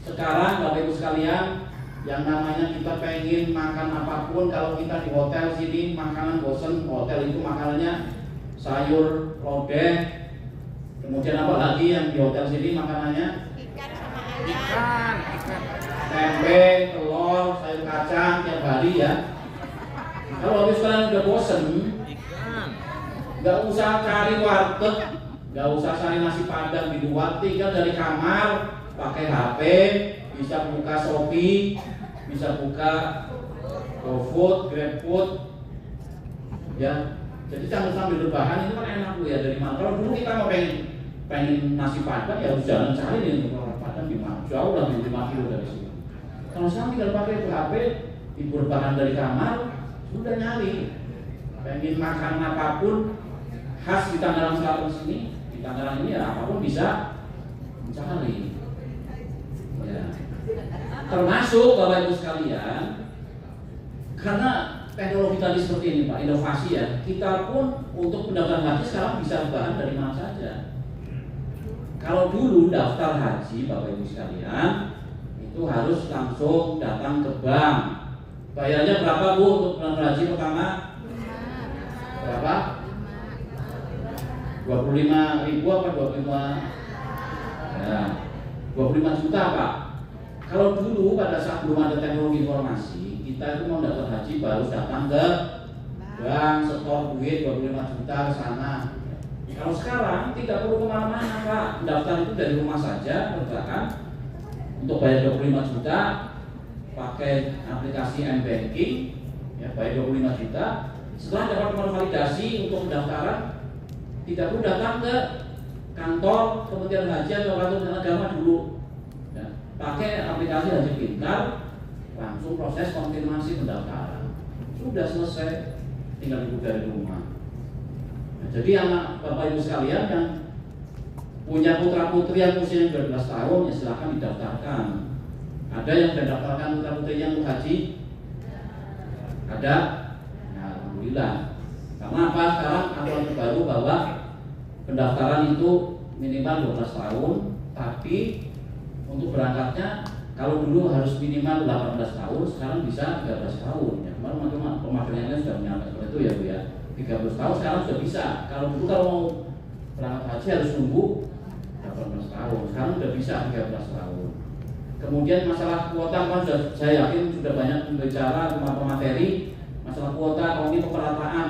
Sekarang Bapak Ibu sekalian, yang namanya kita pengen makan apapun, kalau kita di hotel sini makanan bosen, hotel itu makanannya sayur lodeh, kemudian apa lagi yang di hotel sini makanannya? Ikan sama ayam. Tempe, telur, sayur kacang tiap hari ya. Kalau habis kalian udah bosen, nggak usah cari warteg, nggak usah cari nasi padang di luar, tinggal dari kamar pakai HP, bisa buka Shopee, bisa buka GoFood, GrabFood, ya. Jadi sambil rebahan itu kan enak tuh ya dari mana. Kalau dulu kita mau pengen nasi padang ya harus jalan cari nih untuk orang padang di mana, jauh lah 5 kilo dari sini. Kalau sekarang tinggal pakai HP, ibu rebahan dari kamar, sudah nyari. Pengen makan apapun khas di Tangerang Selatan sini, di Tangerang ini ya apapun bisa mencari. Ya. Termasuk Bapak Ibu sekalian, karena teknologi tadi seperti ini Pak, inovasi ya, kita pun untuk pendaftaran haji sekarang bisa bahan dari mana saja. Kalau dulu daftar haji Bapak Ibu sekalian itu harus langsung datang ke bank. Bayarnya berapa Bu untuk pendaftaran haji pertama? Berapa? 25.000 apa 25? Ya, 25 juta Pak. Kalau dulu pada saat belum ada teknologi informasi, kita itu mau daftar haji baru datang ke bank, setor duit 25 juta ke sana. Kalau sekarang tidak perlu kemana-mana Pak, daftar itu dari rumah saja, kerjakan untuk bayar 25 juta pakai aplikasi M-Banking, ya bayar 25 juta. Setelah dapat nomor validasi untuk pendaftaran, tidak perlu datang ke kantor Kementerian Haji atau kantor agama dulu. Ya, pakai aplikasi Haji Pintar, langsung proses konfirmasi pendaftaran. Sudah selesai, tinggal ibu dari rumah. Nah, jadi anak Bapak Ibu sekalian yang punya putra putri yang usianya 12 tahun, ya silahkan didaftarkan. Ada yang mendaftarkan putra putrinya untuk haji? Ada? Nah, alhamdulillah. Karena apa? Sekarang aturan terbaru bahwa pendaftaran itu minimal 12 tahun, tapi untuk berangkatnya kalau dulu harus minimal 18 tahun, sekarang bisa 13 tahun. Ya, kemarin pemakaiannya sudah menyatakan seperti itu ya Bu ya. 13 tahun sekarang sudah bisa. Kalau dulu kalau mau berangkat haji harus nunggu 18 tahun. Sekarang sudah bisa 13 tahun. Kemudian masalah kuota kan saya yakin sudah banyak bicara tentang materi masalah kuota. Kalau ini pemerataan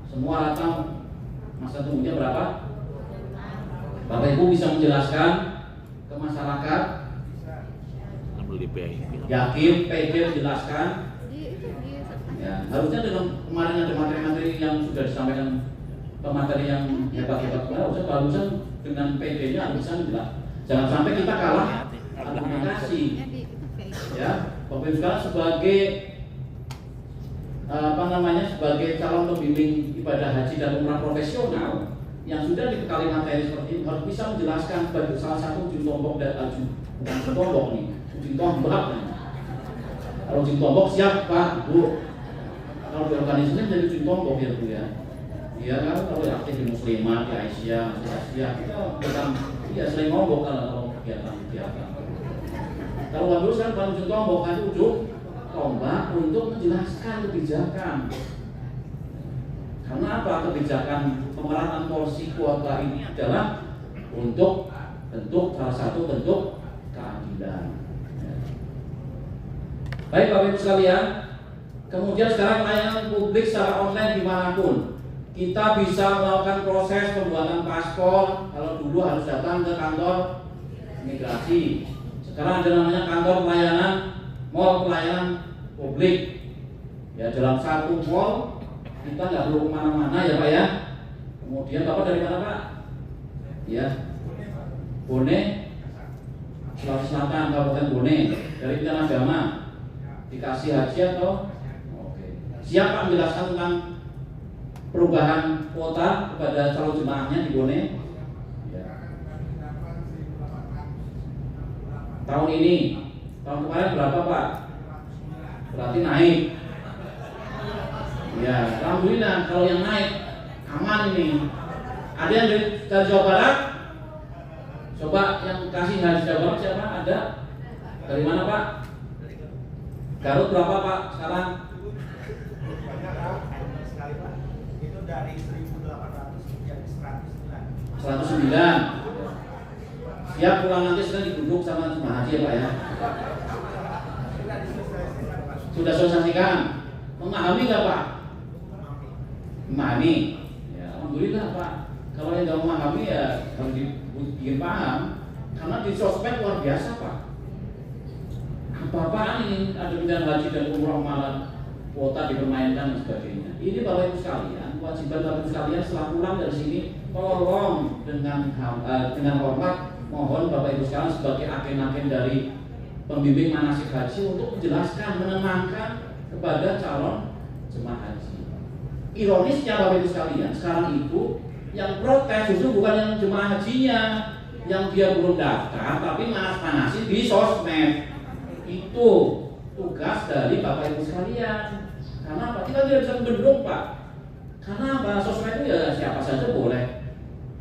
semua rata masa tunggunya berapa? Bapak Ibu bisa menjelaskan ke masyarakat? Yakin, PG menjelaskan? Ya, harusnya dengan kemarin ada materi-materi yang sudah disampaikan pemateri yang hebat-hebat, harusnya bagusan dengan PD-nya bisa menjelaskan. Jangan sampai kita kalah argumentasi. Ya, Bapak Ibu sekalian sebagai sebagai calon pembimbing ibadah haji dan umrah profesional yang sudah dibekali materi seperti ini harus bisa menjelaskan sebagai salah satu ujung tombak dan bukan ujung tombak nih, ujung tombak. Kalau ujung tombak siap Pak Bu. Kalau di organisasi jadi ujung tombak ya Bu ya. Iya kan kalau aktif di Muslimat, di Aisyah, di Asia kita bukan sering ngomong kalau kegiatan. Kalau bagus kan bukan ujung tombak kan ujung tombak untuk menjelaskan kebijakan. Karena apa? Kebijakan pemerataan porsi kuota ini adalah untuk salah satu bentuk keadilan. Baik Bapak Ibu sekalian, kemudian sekarang layanan publik secara online dimanapun kita bisa melakukan proses pembuatan paspor. Kalau dulu harus datang ke kantor imigrasi, sekarang ada namanya kantor pelayanan mall pelayanan publik. Ya dalam satu mall kita nggak perlu kemana-mana ya Pak ya. Kemudian Bapak dari mana Pak? Ya, Bone, Sulawesi Selatan, Kabupaten Bone. Dari Bidang Agama dikasih haji atau? Oke. Siap Pak menjelaskan tentang perubahan kuota kepada calon jemaahnya di Bone? Ya. Tahun ini, tahun kemarin berapa Pak? Berarti naik. Ya, alhamdulillah kalau yang naik aman ini. Ada yang dari Jawa Barat? Coba yang kasih haji Jawa Barat siapa? Ada? Dari mana Pak? Garut berapa Pak sekarang? Sekali Pak, itu dari 1.800 menjadi 109. 109. Siap pulang nanti sedang diduduk sama jemaah haji ya Pak ya? Sudah sosialisasikan. Memahami nggak Pak? Memahami. Ya, alhamdulillah Pak. Kalau yang nggak memahami ya harus dibikin paham. Karena di sosmed luar biasa Pak. Apa-apaan ini ada pindahan haji dan umroh malah kuota dipermainkan dan sebagainya. Ini Bapak Ibu sekalian, kewajiban Bapak Ibu sekalian setelah pulang dari sini, tolong dengan hormat mohon Bapak Ibu sekalian sebagai agen-agen dari pembimbing manasik haji untuk menjelaskan, menenangkan kepada calon jemaah haji. Ironisnya Bapak Ibu sekalian, sekarang itu yang protes justru bukan yang jemaah hajinya, yang dia belum daftar tapi manas-manasin di sosmed. Itu tugas dari Bapak Ibu sekalian. Karena apa? Kita tidak bisa membendung Pak. Karena apa? Sosmed itu ya siapa saja boleh.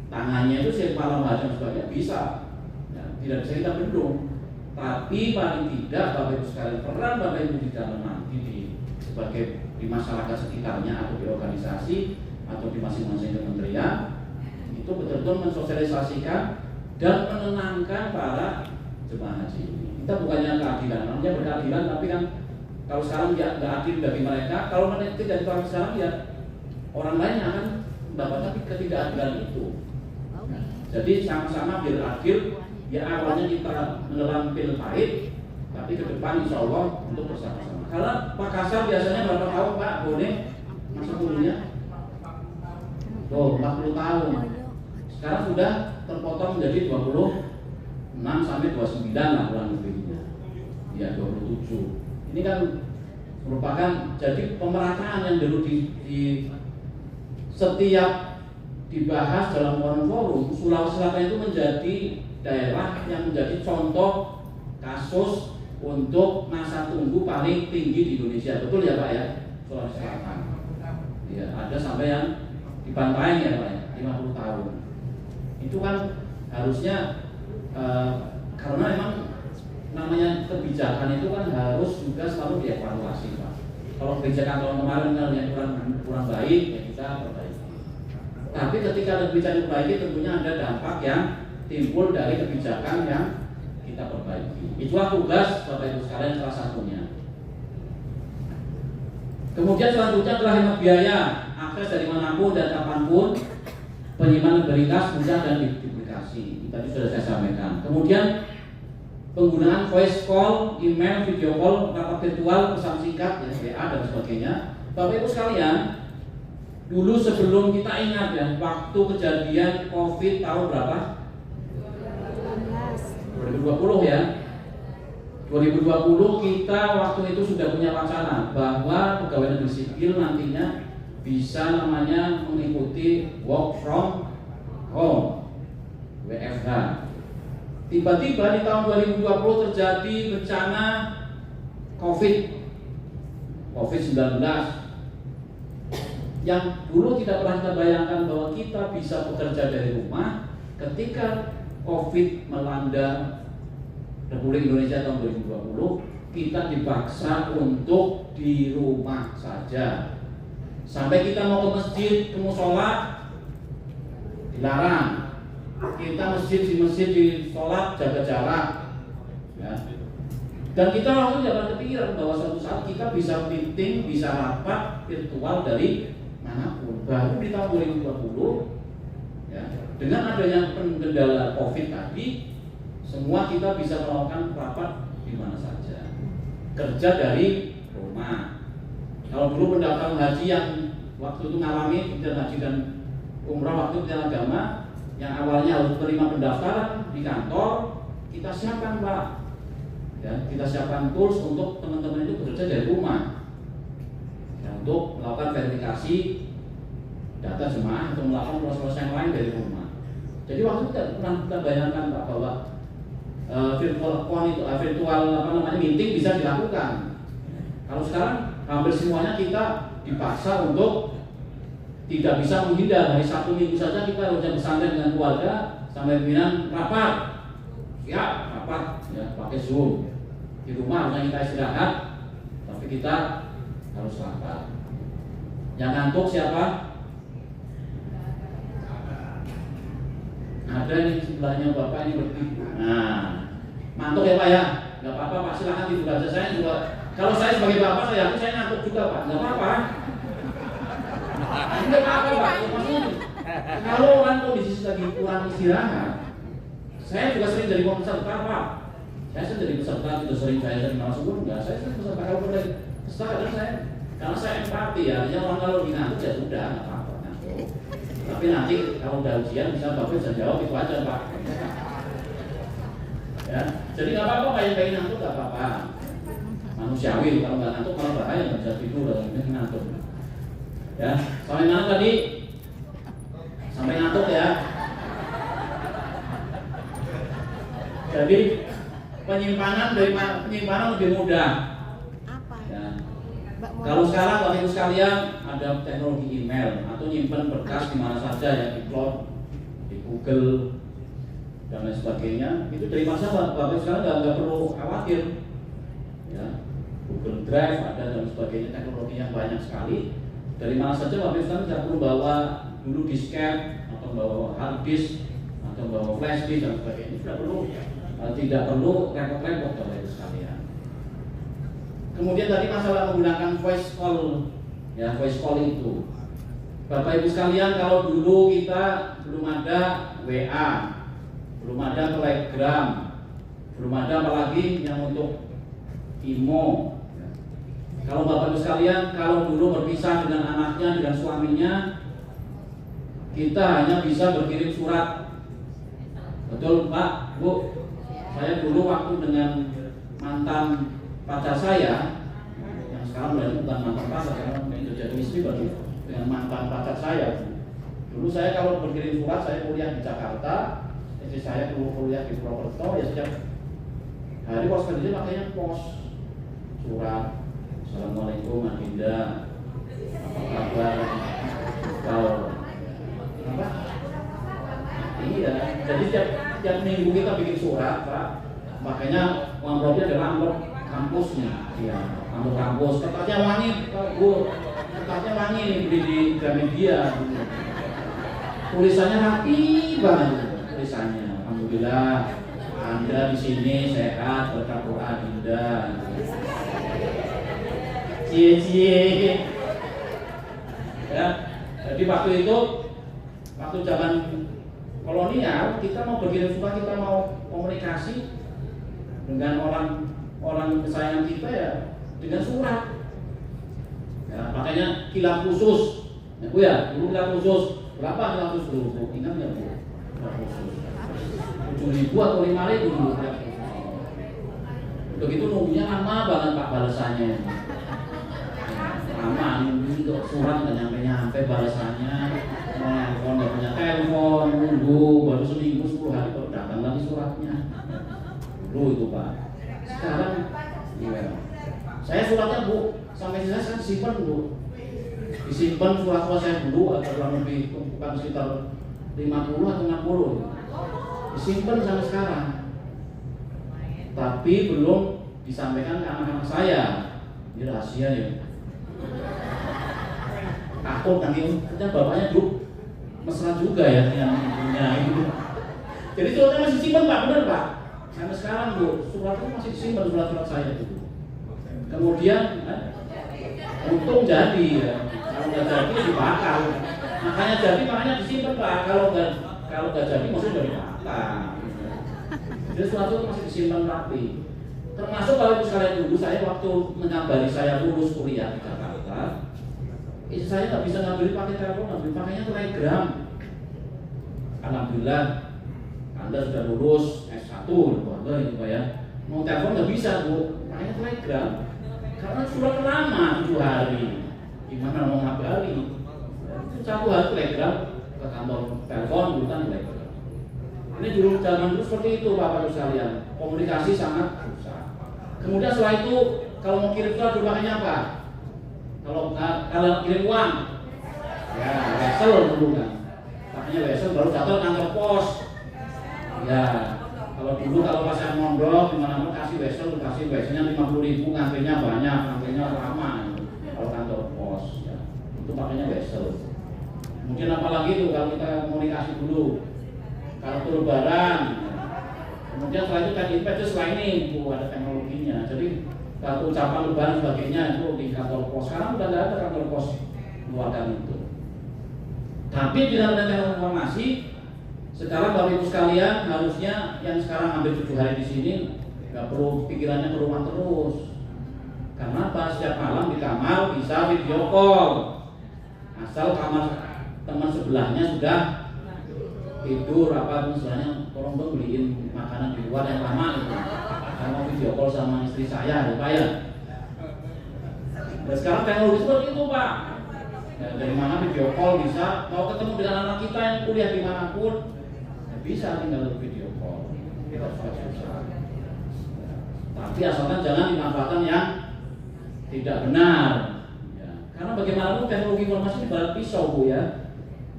Tangannya itu siapa macam sebagainya bisa. Ya, tidak bisa kita bendung. Tapi paling tidak Bapak Ibu sekalian, peran Bapak Ibu di dalam nanti sebagai di masyarakat sekitarnya atau di organisasi atau di masing-masing kementerian itu betul-betul mensosialisasikan dan menenangkan para jemaah haji ini. Kita bukannya keadilan, namanya berkeadilan, tapi kan kalau sekarang ya nggak adil bagi mereka, kalau mereka tidak ditolak sekarang ya orang lain akan mendapatkan ketidakadilan itu. Nah, jadi sama-sama biar adil. Ya awalnya kita menelan pil pahit, tapi ke depan insya Allah untuk bersama-sama. Karena Pak Kasar biasanya berapa tahun Pak boleh masa kuliahnya? Tuh 40 tahun. Sekarang sudah terpotong menjadi 26 sampai 29 lah kurang lebihnya. Ya 27. Ini kan merupakan jadi pemerataan yang dulu di setiap dibahas dalam forum Sulawesi Selatan itu menjadi daerah yang menjadi contoh kasus untuk masa tunggu paling tinggi di Indonesia. Betul ya Pak ya? Sulawesi Selatan. Ya, ada sampai yang di Bantaeng ya Pak ya, 50 tahun. Itu kan harusnya karena memang namanya kebijakan itu kan harus juga selalu dievaluasi Pak. Kalau kebijakan tahun kemarin yang kurang baik ya kita perbaiki. Tapi ketika ada kebijakan diperbaiki tentunya ada dampak yang timbul dari kebijakan yang kita perbaiki. Itulah tugas Bapak Ibu sekalian salah satunya. Kemudian selanjutnya telah hemat biaya, akses dari manapun dan kapanpun, penyimpanan berita mudah dan diduplikasi. Tadi sudah saya sampaikan. Kemudian penggunaan voice call, email, video call, rapat virtual, pesan singkat, WA dan sebagainya. Bapak Ibu sekalian, dulu sebelum kita ingat ya, waktu kejadian COVID tahun berapa? 2020 ya. 2020 kita waktu itu sudah punya wacana bahwa pegawai negeri sipil nantinya bisa namanya mengikuti work from home, WFH. Tiba-tiba di tahun 2020 terjadi bencana COVID-19 yang dulu tidak pernah kita bayangkan bahwa kita bisa bekerja dari rumah. Ketika COVID melanda Republik Indonesia tahun 2020, kita dipaksa untuk di rumah saja. Sampai kita mau ke masjid, ke musola dilarang. Kita di masjid di sholat jaga jarak. Ya. Dan kita waktu itu jangan kepikiran bahwa suatu saat kita bisa meeting, bisa rapat virtual dari manapun. Baru di tahun 2020, ya, dengan adanya kendala COVID tadi, semua kita bisa melakukan rapat di mana saja, kerja dari rumah. Kalau dulu pendaftaran haji yang waktu itu ngalami kemudian haji dan umrah waktu Kementerian Agama yang awalnya harus menerima pendaftaran di kantor, kita siapkan Pak, ya, kita siapkan tools untuk teman-teman itu bekerja dari rumah, ya, untuk melakukan verifikasi data jemaah atau melakukan proses-proses yang lain dari rumah. Jadi waktu itu kita bayangkan Pak bahwa virtual meeting bisa dilakukan. Kalau sekarang hampir semuanya kita dipaksa untuk tidak bisa menghindar. Hari Sabtu Minggu saja kita harus pesantren dengan keluarga sampai pimpinan rapat, siap rapat ya pakai Zoom. Di rumah hanya kita istirahat, tapi kita harus rapat. Yang ngantuk siapa? Ada di sebelahnya bapak ini berdiri. Nah, ngantuk ya pak ya? Gak apa-apa pak, silahkan tidur aja. Saya juga, kalau saya sebagai bapak saya ngantuk juga pak, gak apa-apa. Enggak apa-apa pak, maksudnya kalau orang kondisi lagi kurang istirahat, saya juga sering jadi peserta pak. Saya sering jadi peserta, tidak sering saya jadi narasumber enggak. Saya sering peserta kalau boleh peserta kadang saya, karena saya empati ya. Artinya orang kalau lagi ngantuk ya sudah nggak apa-apa ngantuk. Tapi nanti kalau udah ujian bisa bapak bisa jawab itu aja pak. Ya, jadi nggak apa-apa pak yang pengen ngantuk nggak apa-apa. Manusiawi kalau nggak ngantuk malah bahaya nggak bisa tidur atau ngantuk. Ya, sampai mana tadi? Sampai ngantuk ya. Jadi penyimpanan lebih mudah. Apa? Ya. Kalau sekarang Bapak Ibu sekalian ada teknologi email atau nyimpan berkas di mana saja ya, di cloud, di Google dan lain sebagainya. Itu dari masa Bapak Ibu sekalian nggak perlu khawatir. Ya, Google Drive ada dan sebagainya, teknologi yang banyak sekali. Dari mana saja Bapak Ibu sekalian tidak perlu bawa dulu disket atau bawa hard disk atau bawa flash disk dan sebagainya. Tidak perlu repot-repot Bapak Ibu sekalian. Kemudian tadi masalah menggunakan voice call, ya voice call itu. Bapak Ibu sekalian, kalau dulu kita belum ada WA, belum ada Telegram, belum ada apalagi yang untuk IMO. Kalau Bapak Ibu sekalian, kalau dulu berpisah dengan anaknya, dengan suaminya, kita hanya bisa berkirim surat. Betul Pak, Bu? Saya dulu waktu dengan mantan pacar saya, yang sekarang bukan mantan pacar, sekarang sudah jadi istri baru, dengan mantan pacar saya. Dulu saya kalau berkirim surat, saya kuliah di Jakarta, istri saya dulu kuliah di Purwokerto, ya setiap hari pos kerja makanya pos surat. Assalamualaikum Adinda, apa kabar? Kau apa? Iya, jadi tiap minggu kita bikin surat, Pak. Makanya amplopnya adalah amplop kampusnya, ya, amplop kampus. Kertasnya wangi, Pak Bu. Kertasnya wangi nih beli di Gramedia. Tulisannya rapi banget, tulisannya. Alhamdulillah, Anda di sini sehat berkat doa Dinda. Cie-cie. Ya, jadi waktu itu, waktu zaman kolonial, kita mau berkirim surat, kita mau komunikasi dengan orang kesayangan kita ya dengan surat. Ya, makanya kilat khusus, ya Bu ya, dulu kilat khusus berapa kilat khusus dulu? Ingat nggak Bu? Kilat khusus 7.000 atau 5.000 dulu kilat khusus. Untuk itu nunggunya lama banget Pak balasannya. Lama nunggu untuk surat nggak nyampe balasannya. Telepon nggak punya telepon, nunggu baru seminggu 10 hari baru datang lagi suratnya. Dulu itu Pak. Sekarang, iya. Saya suratnya Bu, sampai saya simpan Bu. Disimpan surat-surat saya dulu ada kurang lebih bukan sekitar 50 atau 60. Disimpan sampai sekarang. Tapi belum disampaikan ke anak-anak saya. Ini rahasia ya. Takut nanti kita bapaknya dulu mesra juga ya yang punya itu. Jadi suratnya masih simpan Pak, benar Pak. Sampai sekarang Bu, suratnya masih disimpan surat-surat saya itu. Kemudian untung jadi ya. Kalau nggak jadi dibakar. Makanya jadi makanya disimpan Pak. Kalau nggak jadi maksudnya dibakar. Jadi surat-surat masih disimpan rapi. Termasuk kalau sekalian dulu saya waktu mengabari saya lulus kuliah di Jakarta, istri saya nggak bisa ngambil pakai telepon, ngambil pakainya Telegram. Alhamdulillah, Anda sudah lulus S1, keluarga itu Pak ya. Mau telepon nggak bisa Bu, pakainya Telegram. Karena surat lama 7 hari. Gimana mau ngabari? 1 hari Telegram ke kantor telepon, bukan Telegram. Ini dulu zaman dulu seperti itu Bapak Ibu sekalian. Komunikasi sangat susah. Kemudian setelah itu kalau mau kirim surat berbahannya apa? Kalau kirim uang Ya, wesel dulu kan. Makanya wesel baru datang kantor pos. Ya, kalau dulu kalau pas saya mondok dimana-mana kasih weselnya 50.000, ngantrinya banyak, ngantrinya lama. Kalau kantor pos, ya, itu pakainya wesel. Kemudian apalagi itu kalau kita komunikasi dulu, kartu lebaran. Kemudian setelah itu kan itu setelah ini ada teknologinya. Jadi kartu ucapan lebaran sebagainya itu di kantor pos. Sekarang sudah tidak ada kantor pos keluarkan itu. Tapi di dalam teknologi informasi sekarang Bapak Ibu sekalian harusnya yang sekarang ambil 7 hari di sini nggak perlu pikirannya ke rumah terus. Karena apa? Setiap malam di kamar bisa video call. Asal kamar teman sebelahnya sudah tidur apa misalnya, tolong dong beliin makanan di luar yang lama gitu. Saya mau video call sama istri saya, ya Pak ya. Dan sekarang teknologi seperti itu Pak. Ya, dari mana video call bisa, mau ketemu dengan anak kita yang kuliah dimanapun, ya bisa tinggal video call. Kita susah. Ya. Tapi asalkan jangan dimanfaatkan yang tidak benar. Ya. Karena bagaimanapun teknologi informasi ibarat pisau Bu ya.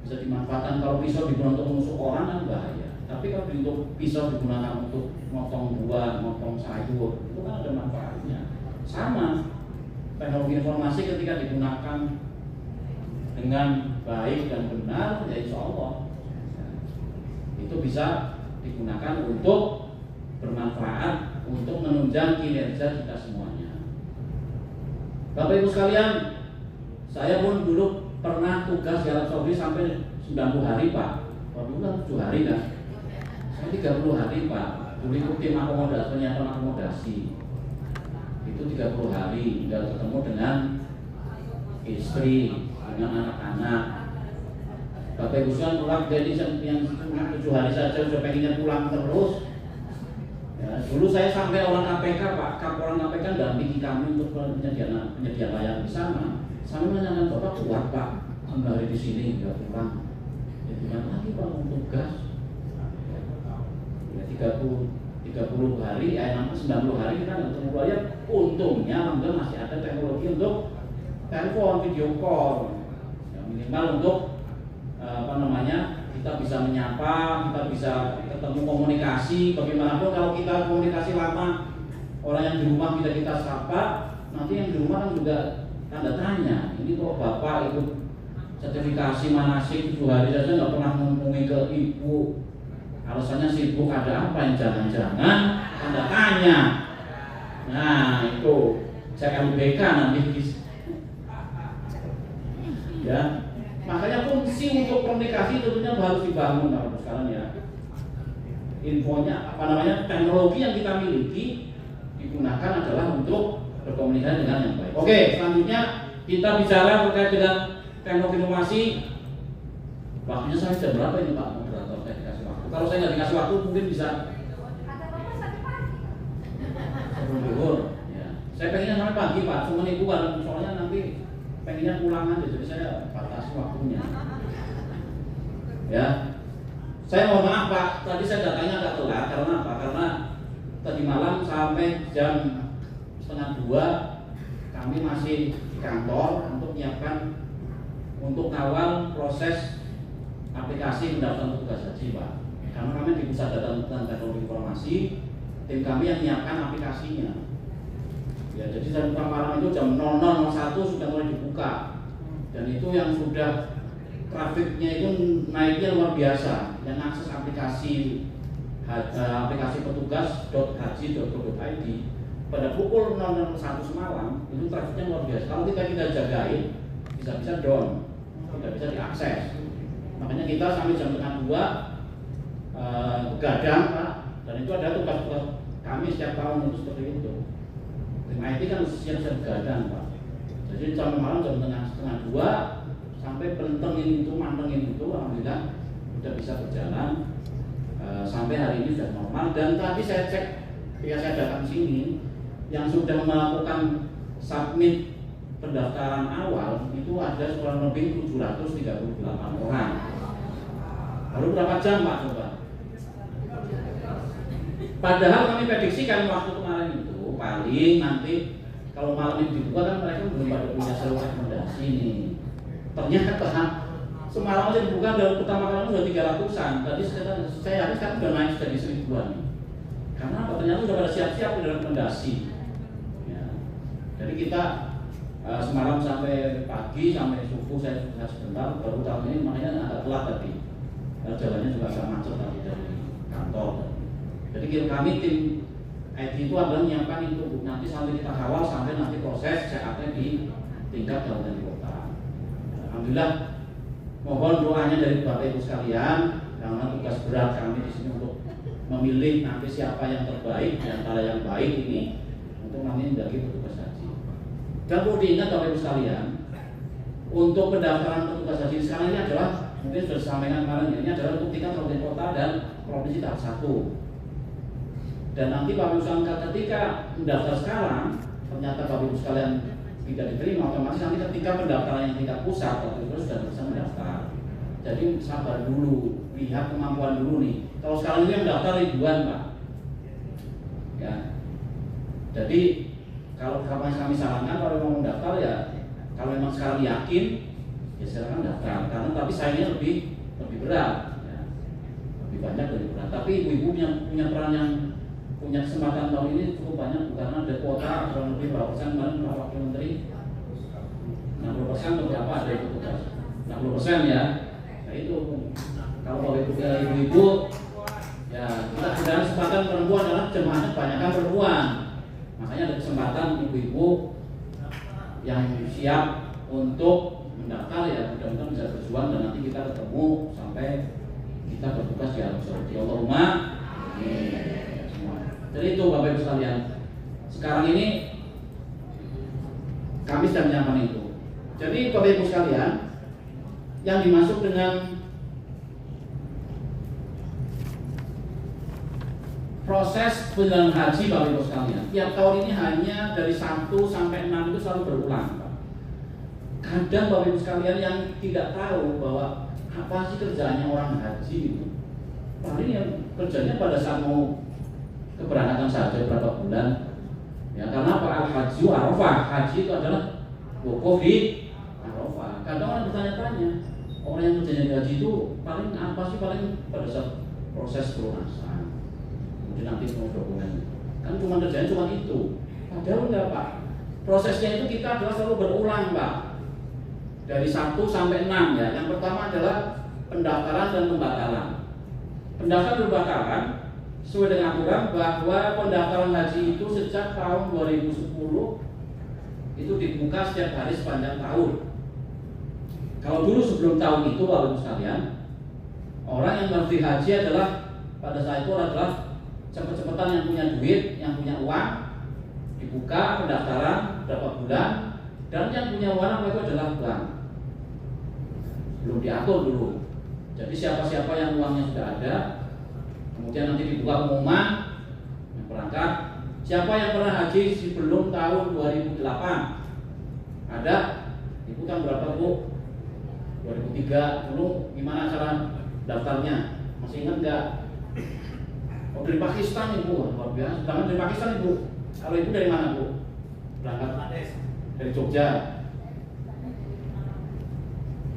Bisa dimanfaatkan. Kalau pisau digunakan untuk menusuk orang kan bahaya. Tapi kalau untuk pisau digunakan untuk motong buah, motong sayur, itu kan ada manfaatnya. Sama teknologi informasi ketika digunakan dengan baik dan benar, ya insya Allah itu bisa digunakan untuk bermanfaat, untuk menunjang kinerja kita semuanya. Bapak Ibu sekalian, saya pun dulu pernah tugas di Arab Saudi sampai 90 hari Pak. Waktu itu kan 7 hari kan. Saya 30 hari Pak. Dulu ikut tim akomodasi, penyiapan akomodasi. Itu 30 hari, tinggal ketemu dengan istri, dengan anak-anak. Bapak Ibu sekalian pulang jadi yang 7 hari saja sudah pengennya pulang terus. Ya, dulu saya sampai orang KPK Pak, Kapolres KPK dampingi kami untuk penyedia layanan di sana. Saya menanyakan Bapak kuat Pak, kembali di sini nggak pulang. Ya gimana lagi Pak untuk tugas? Ya 30 hari, 90 hari kita nggak ketemu klien. Untungnya alhamdulillah masih ada teknologi untuk telepon, video call. Ya, minimal untuk kita bisa menyapa, kita bisa ketemu komunikasi. Bagaimanapun kalau kita komunikasi lama, orang yang di rumah kita sapa, nanti yang di rumah kan juga tanda tanya. Ini kok Bapak ikut sertifikasi manasik 7 hari saja nggak pernah ngomongin ke ibu. Alasannya sibuk, ada apa yang jangan-jangan tanda tanya. Nah itu cek LBK nanti. Ya. Makanya fungsi untuk komunikasi tentunya harus dibangun Bapak sekarang ya. Infonya teknologi yang kita miliki digunakan adalah untuk berkomunikasi dengan yang baik. Oke, selanjutnya kita bicara terkait dengan teknologi informasi. Waktunya saya jam berapa ini Pak? Moderator saya dikasih waktu. Kalau saya nggak dikasih waktu mungkin bisa sebelum zuhur. Ya. Saya pengennya sampai pagi Pak, cuma ibu kan soalnya nanti pengennya pulang aja, jadi saya batasi waktunya. Ya, saya mohon maaf Pak, tadi saya datanya agak telat karena apa? Karena tadi malam sampai jam 1:30 kami masih di kantor untuk menyiapkan untuk kawal proses aplikasi pendaftaran petugas haji Pak. Karena kami di pusat data dan teknologi informasi, tim kami yang menyiapkan aplikasinya. Ya, jadi jam malam itu jam 00.01 sudah mulai dibuka, dan itu yang sudah trafiknya itu naiknya luar biasa. Yang akses aplikasi petugas.haji.go.id pada pukul 00.01 semalam itu trafiknya luar biasa. Kalau kita jagain bisa down, tidak bisa diakses. Makanya kita sampai jam 1:30 begadang Pak, dan itu ada tugas-tugas kami setiap tahun itu seperti itu. Tim IT kan siap-siap begadang Pak. Jadi sampai malam jam 1:30 sampai mantengin itu, alhamdulillah sudah bisa berjalan sampai hari ini sudah normal. Dan tadi saya cek ketika saya datang sini, yang sudah melakukan submit pendaftaran awal itu ada kurang lebih 738 orang. Baru berapa jam Pak coba? Padahal kami prediksikan waktu kemarin itu paling nanti kalau malam ini dibuka kan mereka belum pada punya seluruh rekomendasi nih. Ternyata Semarang aja dibuka dari pertama kali sudah 300-an. Tadi saya yakin sekarang sudah naik jadi 1000-an. Karena apa? Ternyata sudah pada siap-siap di dalam rekomendasi. Ya. Jadi kita semalam sampai pagi sampai subuh saya sebentar baru tahun ini, makanya agak telat tadi. Jalannya juga agak macet tadi dari kantor. Jadi kami tim IT itu adalah menyiapkan itu nanti sampai kita kawal sampai nanti proses CAT di tingkat kabupaten kota. Alhamdulillah, mohon doanya dari Bapak Ibu sekalian, karena tugas berat kami di sini untuk memilih nanti siapa yang terbaik di antara yang baik ini untuk nanti menjadi petugas haji. Dan perlu diingat Bapak Ibu sekalian, untuk pendaftaran petugas haji sekarang ini adalah mungkin sudah disampaikan kemarin, ini adalah untuk tingkat kabupaten kota dan provinsi tahap 1. Dan nanti Bapak Ibu sekalian ketika mendaftar sekarang, ternyata Bapak Ibu sekalian tidak diterima, otomatis nanti ketika pendaftaran yang tingkat pusat Bapak Ibu sudah bisa mendaftar. Jadi sabar dulu, lihat kemampuan dulu nih. Kalau sekarang ini yang mendaftar ribuan Pak. Ya. Jadi kalau kami sarankan kalau mau mendaftar ya, kalau memang sekarang yakin ya silakan daftar. Karena tapi sayangnya lebih berat, ya. Lebih banyak lebih berat. Tapi ibu-ibu yang punya peran yang punya kesempatan tahun ini cukup banyak karena ada kuota kurang lebih berapa persen kemarin Pak Wakil Menteri 60% atau berapa ada itu tugas 60% ya. Nah itu kalau ibu-ibu ya kita sudah kesempatan perempuan adalah jemaahnya kebanyakan perempuan, makanya ada kesempatan ibu-ibu yang siap untuk mendaftar ya mudah-mudahan bisa berjuang dan nanti kita ketemu sampai kita bertugas di Arab Saudi. Allahumma amin. Jadi itu Bapak Ibu sekalian, sekarang ini kami sedang menyampaikan itu. Jadi Bapak Ibu sekalian, yang dimaksud dengan proses penyelenggaraan haji Bapak Ibu sekalian, tiap tahun ini hanya dari 1 sampai 6 itu selalu berulang. Kadang Bapak Ibu sekalian yang tidak tahu bahwa apa sih kerjanya orang haji itu. Paling yang kerjanya pada saat mau keberangkatan saja berapa bulan ya, karena apa? Al-Haji Arafah, haji itu adalah wukuf di Arafah. Kadang orang bertanya-tanya, orang yang kerjanya di haji itu paling apa sih? Paling pada saat proses pelunasan, kemudian nanti mau dokumen, kan cuma kerjanya cuma itu. Padahal enggak Pak, prosesnya itu kita adalah selalu berulang Pak, dari 1 sampai 6 ya. Yang pertama adalah pendaftaran dan pembatalan. Pendaftaran dan pembatalan sesuai dengan aturan bahwa pendaftaran haji itu sejak tahun 2010 itu dibuka setiap hari sepanjang tahun. Kalau dulu sebelum tahun itu Bapak Ibu sekalian, orang yang ngerti haji adalah pada saat itu adalah cepet-cepetan yang punya duit, yang punya uang, dibuka pendaftaran berapa bulan, dan yang punya uang itu adalah bank. Belum diatur dulu. Jadi siapa-siapa yang uangnya sudah ada, kemudian nanti dibuka pengumuman yang berangkat. Siapa yang pernah haji sebelum tahun 2008? Ada? Ibu kan berapa Bu? 2003 dulu gimana cara daftarnya? Masih ingat nggak? Oh dari Pakistan Ibu, luar biasa. Berangkat dari Pakistan Ibu. Kalau Ibu dari mana Bu? Berangkat dari Jogja.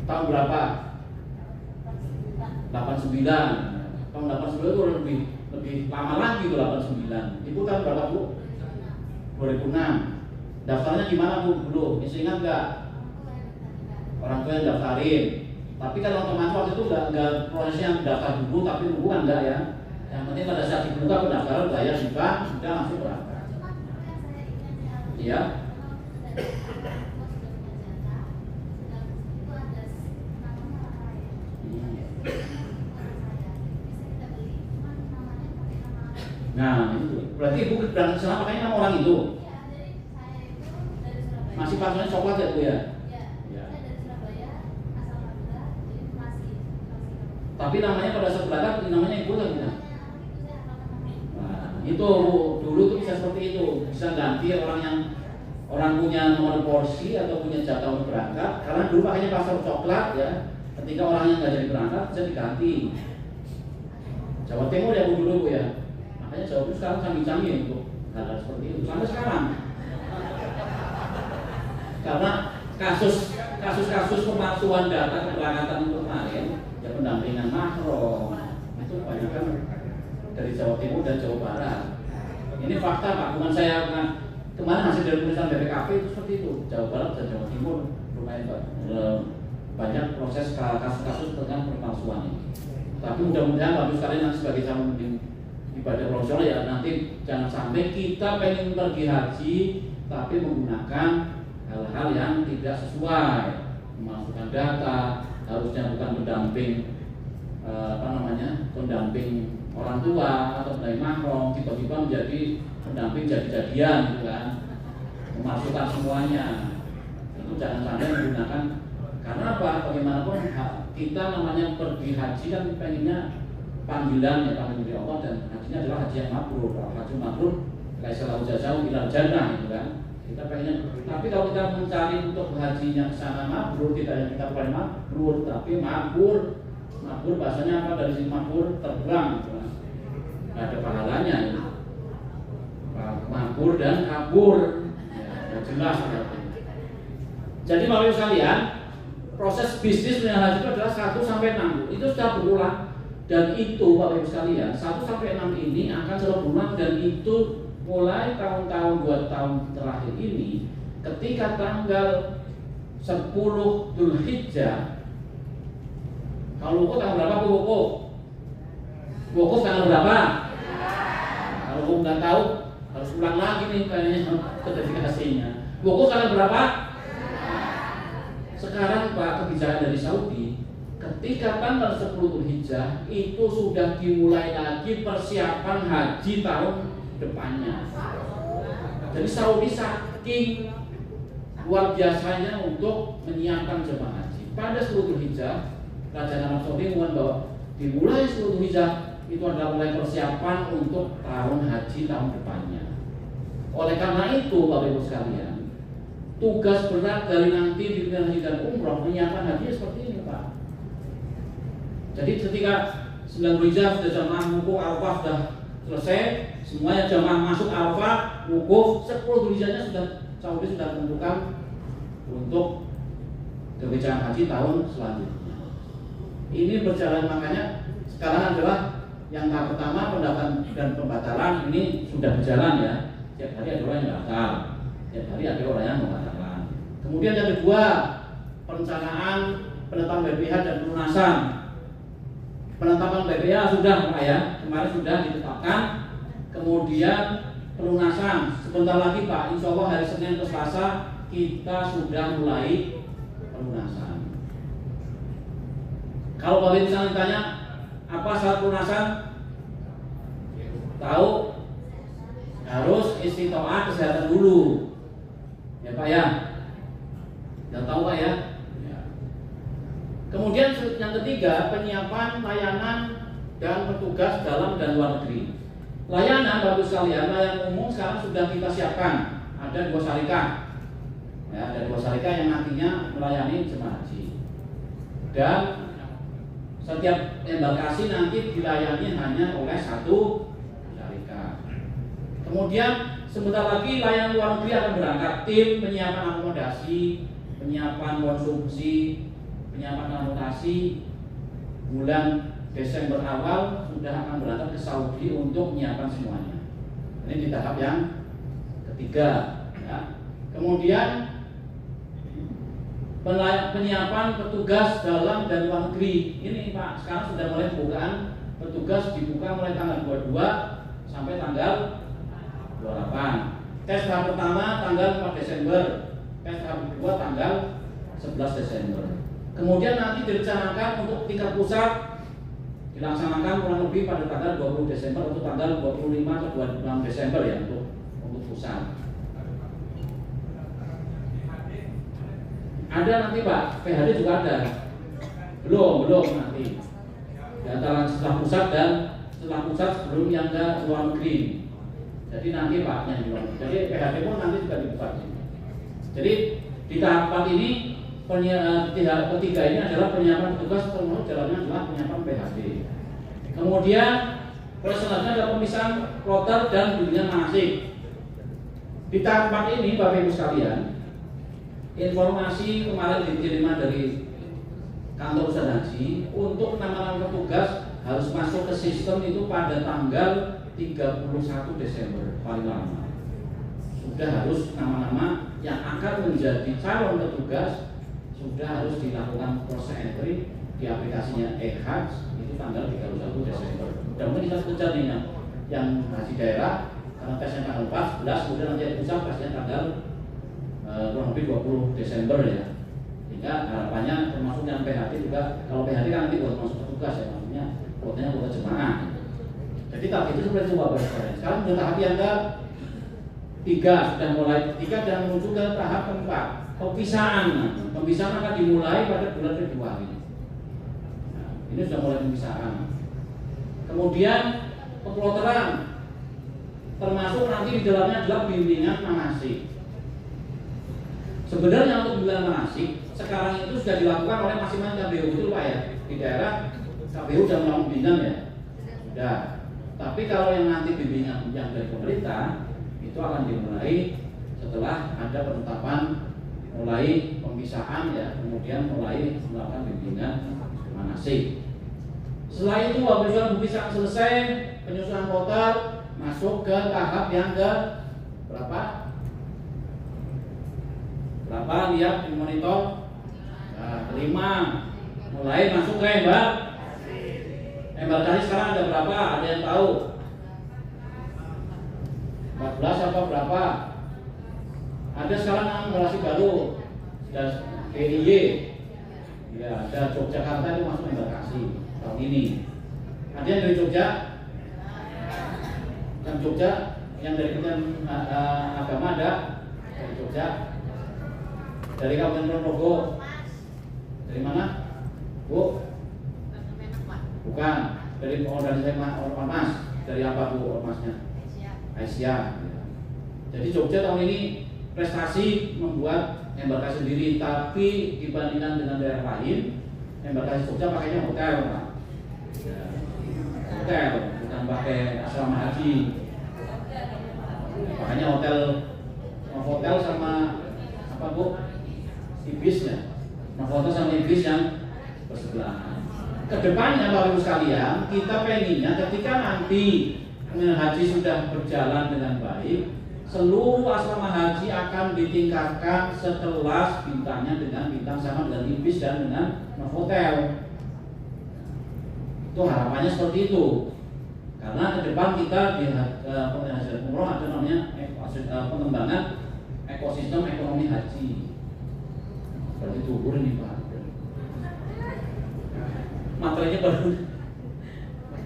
Tahun berapa? 89. Tahun 89 itu lebih lama lagi itu 89. Ibu tahun berapa Bu? 2006. Daftarnya gimana Bu dulu? Masih ingat nggak? Orang tua yang daftarin. Tapi kan otomatis waktu itu nggak prosesnya daftar dulu, tapi nunggu kan enggak ya. Yang penting pada saat dibuka pendaftaran bayar di bank, sudah langsung berangkat. Iya. Nah, itu berarti Ibu berangkat sana makanya nama orang itu. Masih pasalnya coklat ya Bu ya? Ya. Tapi namanya pada saat berangkat namanya Ibu lagi ya? Nah, itu Bu, dulu tuh bisa seperti itu, bisa ganti orang punya nomor porsi atau punya jatah untuk berangkat. Karena dulu makanya pasar coklat ya, ketika orang yang nggak jadi berangkat bisa diganti. Jawa Timur ya Bu dulu Bu ya. Makanya Jawa Timur sekarang canggih-canggih untuk hal seperti itu sampai sekarang. Karena kasus kasus-kasus pemalsuan data keberangkatan untuk kemarin, ya pendampingan mahram itu banyak kan dari Jawa Timur dan Jawa Barat. Ini fakta Pak, bukan saya kemarin hasil dari tulisan BPKP itu seperti itu. Jawa Barat dan Jawa Timur lumayan banyak proses kasus-kasus tentang pemalsuan ini. Tapi mudah-mudahan Bapak sekalian nanti sebagai calon ibadah profesional ya nanti jangan sampai kita pengen pergi haji tapi menggunakan hal-hal yang tidak sesuai, memasukkan data, harusnya bukan pendamping pendamping orang tua atau pendamping mahram, tiba-tiba menjadi pendamping jadi-jadian gitu kan, memasukkan semuanya. Itu jangan sampai menggunakan, karena apa? Bagaimanapun kita namanya pergi haji kan pengennya panggilan ya, panggilan dari Allah, dan hajinya adalah haji yang mabrur. Haji mabrur laisa lahu jazaa'un ilal jannah gitu kan. Kita pengennya, tapi kalau kita mencari untuk hajinya ke sana mabrur, tidak yang kita paling mabrur, tapi mabrur bahasanya apa, dari sini mabrur terbuang gitu kan. Nggak ada pahalanya ya. Mabrur dan kabur ya jelas berarti. Jadi Bapak sekalian, proses bisnis dengan haji itu adalah 1 sampai 6. Itu sudah berulang, dan itu Bapak Ibu sekalian 1 sampai 6 ini akan selalu berulang, dan itu mulai tahun-tahun 2 tahun terakhir ini ketika tanggal 10 Dzulhijjah. Kalau wukuf tanggal berapa Bu? Wukuf tanggal berapa? Kalau Bu nggak tahu harus ulang lagi nih kayaknya sertifikasinya. Wukuf tanggal berapa? Sekarang Pak, kebijakan dari Saudi ketika tanggal 10 Dzulhijjah itu sudah dimulai lagi persiapan haji tahun depannya. Jadi Saudi saking luar biasanya untuk menyiapkan jemaah haji. Pada 10 Dzulhijjah, Raja Arab Saudi mengatakan bahwa dimulai 10 Dzulhijjah itu adalah mulai persiapan untuk tahun haji tahun depannya. Oleh karena itu, Bapak Ibu sekalian, tugas berat dari nanti di haji dan umroh menyiapkan haji seperti ini, Pak. Jadi ketika 9 Dzulhijjah sudah jamaah wukuf Arafah sudah selesai, semuanya jamaah masuk Arafah, wukuf, 10 Dzulhijjahnya sudah Saudi sudah menentukan untuk kebijakan haji tahun selanjutnya. Ini berjalan, makanya sekarang adalah yang tahap pertama pendaftaran dan pembatalan ini sudah berjalan ya. Setiap hari ada orang yang daftar, setiap hari ada orang yang membatalkan. Kemudian yang kedua, perencanaan penetapan BPH dan pelunasan. Penetapan BPH sudah Pak ya, kemarin sudah ditetapkan. Kemudian pelunasan sebentar lagi Pak, insya Allah hari Senin ke Selasa kita sudah mulai pelunasan. Kalau Bapak misalnya ditanya apa syarat pelunasan, tahu harus istitoah kesehatan dulu, ya Pak ya. Sudah tahu Pak ya. Kemudian yang ketiga, penyiapan layanan dan petugas dalam dan luar negeri. Layanan Bapak sekalian, layanan umum sekarang sudah kita siapkan. Ada 2 syarikat, ya, ada 2 syarikat yang nantinya melayani jemaah haji. Dan setiap embarkasi nanti dilayani hanya oleh 1 syarikat. Kemudian sebentar lagi layanan luar negeri akan berangkat, tim penyiapan akomodasi, penyiapan konsumsi, penyiapan transportasi bulan Desember awal sudah akan berangkat ke Saudi untuk menyiapkan semuanya. Ini di tahap yang ketiga. Ya. Kemudian penyiapan petugas dalam dan luar negeri. Ini Pak, sekarang sudah mulai pembukaan petugas, dibuka mulai tanggal 22 sampai tanggal 28. Tes tahap pertama tanggal 4 Desember, tes tahap kedua tanggal 11 Desember. Kemudian nanti direncanakan untuk tingkat pusat dilaksanakan kurang lebih pada tanggal 20 Desember untuk tanggal 25 atau 26 Desember ya untuk pusat. Ada nanti Pak, PHD juga ada. Belum nanti. Di antara setelah pusat dan setelah pusat sebelum yang ke luar negeri. Jadi nanti Pak yang di luar negeri. Jadi PHD pun nanti juga dibuka. Jadi di tahap 4 ini ketiga ini adalah penyiapan petugas, termasuk dalamnya adalah penyiapan PHD. Kemudian selanjutnya adalah pemisahan kloter dan bimbingan manasik. Di tahap 4 ini Bapak Ibu sekalian, informasi kemarin diterima dari kantor usaha haji untuk nama-nama petugas harus masuk ke sistem itu pada tanggal 31 Desember paling lama. Sudah harus nama-nama yang akan menjadi calon petugas sudah harus dilakukan proses entry di aplikasinya e-Hajj itu tanggal 31 Desember. Mudah-mudahan kita kejar nih yang haji daerah karena tesnya tanggal 14, kemudian nanti yang pusat pastinya tanggal kurang lebih 20 Desember ya. Sehingga harapannya termasuk yang PHD juga, kalau PHD kan nanti buat masuk petugas ya, maksudnya kuotanya kuota jemaah. Jadi tahap itu seperti itu Bapak sekalian. Sekarang sudah tahap yang ke-3 sudah mulai dan menuju ke tahap ke-4 pempisahan. Pempisahan akan dimulai pada bulan Februari. Nah, ini sudah mulai pempisahan. Kemudian pemploteran, termasuk nanti di dalamnya adalah bimbingan manasik. Sebenarnya untuk bimbingan manasik sekarang itu sudah dilakukan oleh masing-masing KPU itu Pak ya. Di daerah KPU sudah melakukan bimbingan ya. Sudah. Tapi kalau yang nanti bimbingan yang dari pemerintah itu akan dimulai setelah ada penetapan mulai pemisahan ya, kemudian mulai melakukan bimbingan manasik. Setelah itu apabila pemisahan selesai, penyusunan kloter masuk ke tahap yang ke berapa? Berapa lihat di monitor? Nah, kelima mulai masuk ke embarkasi sekarang ada berapa? Ada yang tahu? 14 apa berapa? Ada sekarang embarkasi baru, sudah DIY. Ya, ada Yogyakarta itu masuk embarkasi tahun ini. Ada yang dari Jogja? Yang Jogja, yang dari Kementerian Agama ada dari Jogja. Dari Kabupaten Ponorogo. Dari mana? Bu? Bukan. Dari organisasi ormas. Dari apa Bu ormasnya? Aisyah. Jadi Jogja tahun ini prestasi membuat embarkasi sendiri, tapi dibandingkan dengan daerah lain, embarkasi Jogja pakainya hotel, Pak. Ya, hotel, bukan pakai asrama haji. Makanya hotel sama apa Bu? Ibisnya, foto sama ibis yang bersebelahan. Kedepannya Bapak Ibu sekalian, kita pengennya ketika nanti haji sudah berjalan dengan baik, seluruh asrama haji akan ditingkatkan sekelas bintangnya dengan bintang sama dengan ibis dan dengan hotel. Itu harapannya seperti itu. Karena ke depan kita di Haji Umroh ada namanya pengembangan ekosistem ekonomi haji. Berarti tubur ini Pak. Materinya baru.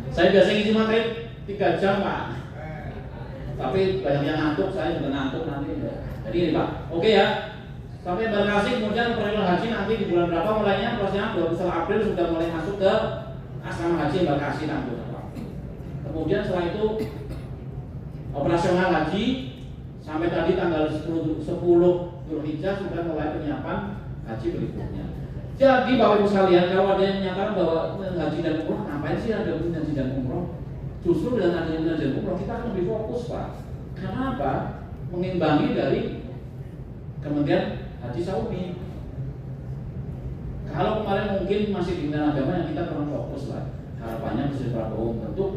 Saya biasa ngisi materi 3 jam Pak. Tapi banyak yang ngantuk, saya juga ngantuk nanti. Jadi ini Pak, oke ya. Sampai embarkasi kemudian periode haji nanti di bulan berapa mulainya? Prosesnya 21 April sudah mulai masuk ke asrama haji embarkasi nanti. Kemudian setelah itu operasional haji sampai tadi tanggal 10 Dzulhijjah sudah mulai penyiapan haji berikutnya. Jadi Bapak Ibu sekalian, kalau ada yang menyatakan bahwa haji dan umroh, ngapain sih ada haji dan umroh? Justru dengan adanya haji dan umroh kita akan lebih fokus Pak. Karena apa? Mengimbangi dari Kementerian Haji Saudi. Kalau kemarin mungkin masih di Kementerian Agama yang kita kurang fokus lah. Harapannya Presiden Prabowo membentuk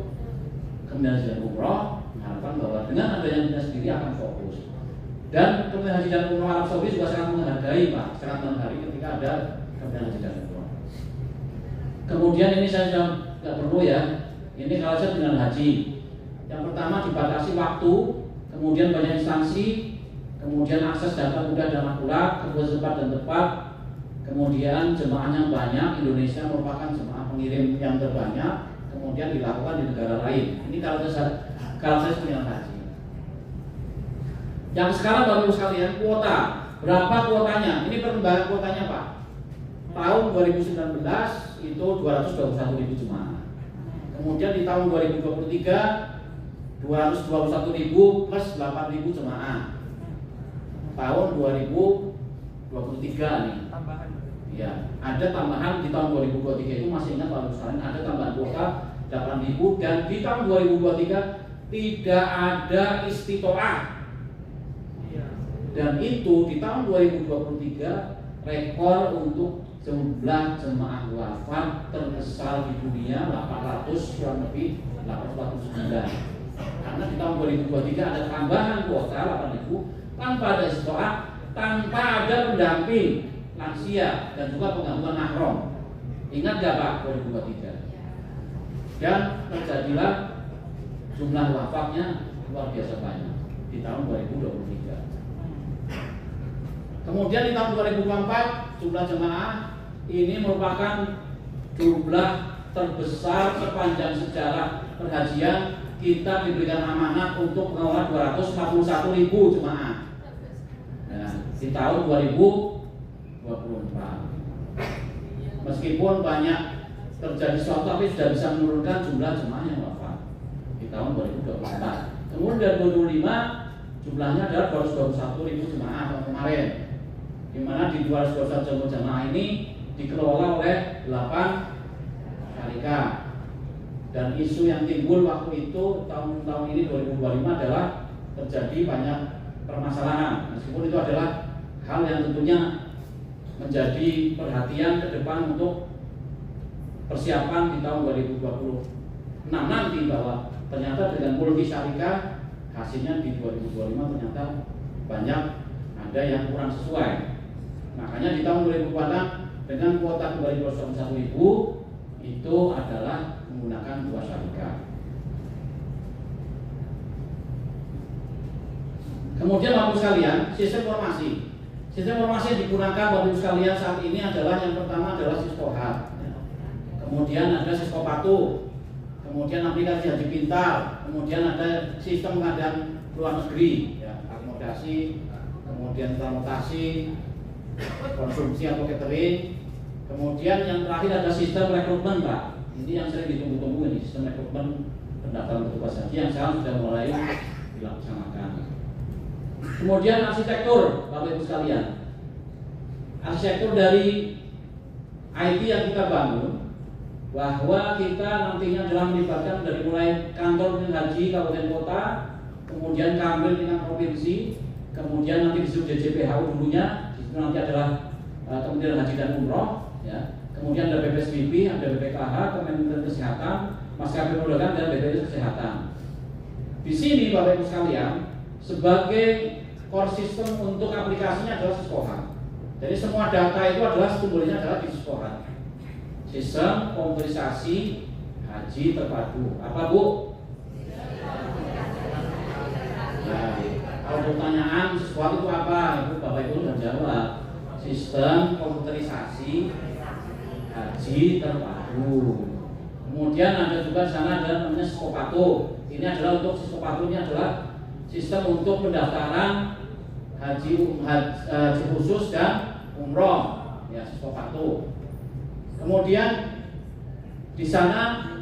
Kementerian Haji dan Umroh, harapan bahwa dengan adanya kita sendiri akan fokus. Dan Kementerian Haji dan Umroh Arab Saudi juga sangat menghargai Pak, sangat menghargai ketika ada Kementerian Haji dan Umroh. Kemudian ini saya sudah nggak perlu ya. Ini kalau saya dengan haji. Yang pertama dibatasi waktu, kemudian banyak instansi, kemudian akses data mudah dan akurat, kemudian cepat dan tepat, kemudian jemaahnya banyak. Indonesia merupakan jemaah pengirim yang terbanyak, kemudian dilakukan di negara lain. Ini kalau saya punya haji. Yang sekarang Bapak Ibu sekalian, kuota. Berapa kuotanya? Ini perkembangan kuotanya Pak. Tahun 2019 itu 221.000 jemaah. Kemudian di tahun 2023 221.000 plus 8.000 jemaah. Tahun 2023 nih. Tambahan. Ya, ada tambahan di tahun 2023 itu masih ingat Pak sekalian ada tambahan kuota 8.000 dan di tahun 2023 tidak ada istitoah. Dan itu di tahun 2023 rekor untuk jumlah jemaah wafat terbesar di dunia 800 kurang lebih 849. Karena di tahun 2023 ada tambahan kuota 8.000 tanpa ada istiqoah, tanpa ada pendamping lansia dan juga penggabungan mahram. Ingat gak Pak 2023? Dan terjadilah jumlah wafatnya luar biasa banyak di tahun 2023. Kemudian di tahun 2024 jumlah jemaah ini merupakan jumlah terbesar sepanjang sejarah perhajian. Kita diberikan amanat untuk mengelola 241.000 jemaah. Nah, di tahun 2024. Meskipun banyak terjadi sesuatu, tapi sudah bisa menurunkan jumlah jemaah yang wafat di tahun 2024. Kemudian 2025 jumlahnya adalah 221.000 jemaah tahun kemarin, di mana di 221 jemaah ini dikelola oleh 8 syarikat. Dan isu yang timbul waktu itu tahun ini 2025 adalah terjadi banyak permasalahan. Meskipun itu adalah hal yang tentunya menjadi perhatian ke depan untuk persiapan di tahun 2026 nanti, bahwa ternyata dengan multi syarikat hasilnya di 2025 ternyata banyak ada yang kurang sesuai. Makanya di tahun 2026 dengan kuota kembali 221.000 itu adalah menggunakan 2 syarikat. Kemudian Bapak Ibu sekalian, sistem informasi. Sistem informasi yang digunakan Bapak Ibu sekalian saat ini adalah yang pertama adalah Siskohat. Kemudian ada Siskopatu. Kemudian aplikasi Haji Pintar. Kemudian ada sistem pengadaan luar negeri, ya, akomodasi, kemudian transportasi, konsumsi atau catering. Kemudian yang terakhir ada sistem rekrutmen, Pak. Ini yang sering ditunggu-tunggu ini, sistem rekrutmen pendaftaran petugas haji yang sekarang sudah mulai dilaksanakan. Kemudian arsitektur, Bapak Ibu sekalian. Arsitektur dari IT yang kita bangun, bahwa kita nantinya adalah melibatkan dari mulai kantor haji kabupaten kota, kemudian Kamil dengan provinsi, kemudian nanti disebut JJPHU dulunya, di situ nanti adalah Kementerian Haji dan Umroh, ya. Kemudian ada BPSBB, ada BPKH, Kementerian Kesehatan, Maskapai Penerbangan dan BPJS Kesehatan. Di sini Bapak Ibu sekalian, sebagai core system untuk aplikasinya adalah Siskohat. Jadi semua data itu adalah sumbernya adalah di Siskohat. Sistem komputerisasi haji terpadu. Apa Bu? Nah, kalau pertanyaan Siskohat itu apa? Ibu Bapak Ibu sudah jawab. Sistem komputerisasi haji terpadu. Kemudian ada juga di sana ada namanya Siskopatu. Ini adalah untuk Siskopatu, ini adalah sistem untuk pendaftaran haji khusus dan umroh, ya, Siskopatu. Kemudian di sana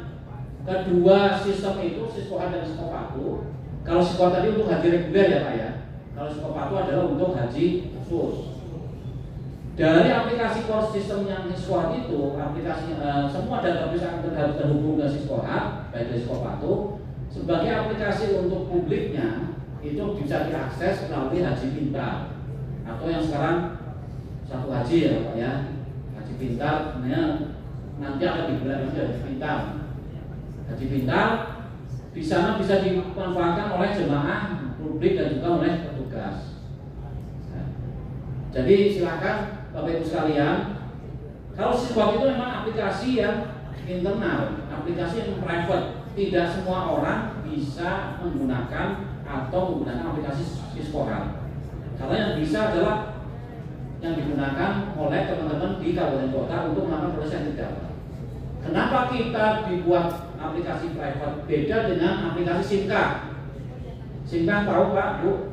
kedua sistem itu Siskohat dan Siskopatu. Kalau Siskohat tadi untuk haji reguler ya Pak ya. Kalau Siskopatu adalah untuk haji khusus. Dari aplikasi core system yang Siskohat itu, aplikasi semua database akan terhubung dengan Siskohat, baik dari Siskopatu, sebagai aplikasi untuk publiknya itu bisa diakses melalui Haji Pintar atau yang sekarang satu haji ya Pak ya, Haji Pintar, nanti akan digelar Haji Pintar. Haji Pintar di sana bisa dimanfaatkan oleh jemaah publik dan juga oleh petugas. Nah, jadi silakan Bapak Ibu sekalian, kalau Siskohat itu memang aplikasi yang internal, aplikasi yang private. Tidak semua orang bisa menggunakan atau menggunakan aplikasi Siskohat. Karena yang bisa adalah yang digunakan oleh teman-teman di kabupaten kota untuk melakukan proses data. Kenapa kita dibuat aplikasi private beda dengan aplikasi SIMKA? SIMKA tahu Pak Bu?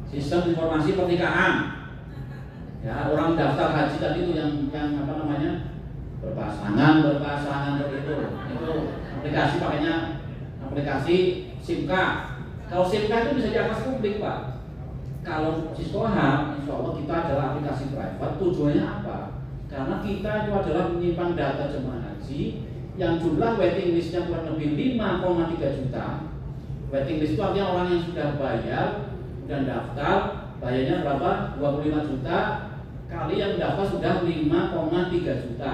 Sistem informasi pernikahan. Ya, orang daftar haji tadi itu yang apa namanya berpasangan begitu. Itu aplikasi pakainya aplikasi SIMKA. Kalau SIMKA itu bisa diakses publik Pak. Kalau Siskohat, insya Allah kita adalah aplikasi private. Tujuannya apa? Karena kita itu adalah menyimpan data jemaah haji yang jumlah waiting listnya kurang lebih 5,3 juta. Waiting list itu artinya orang yang sudah bayar dan daftar, bayarnya berapa? 25 juta kali yang mendaftar sudah 5,3 juta.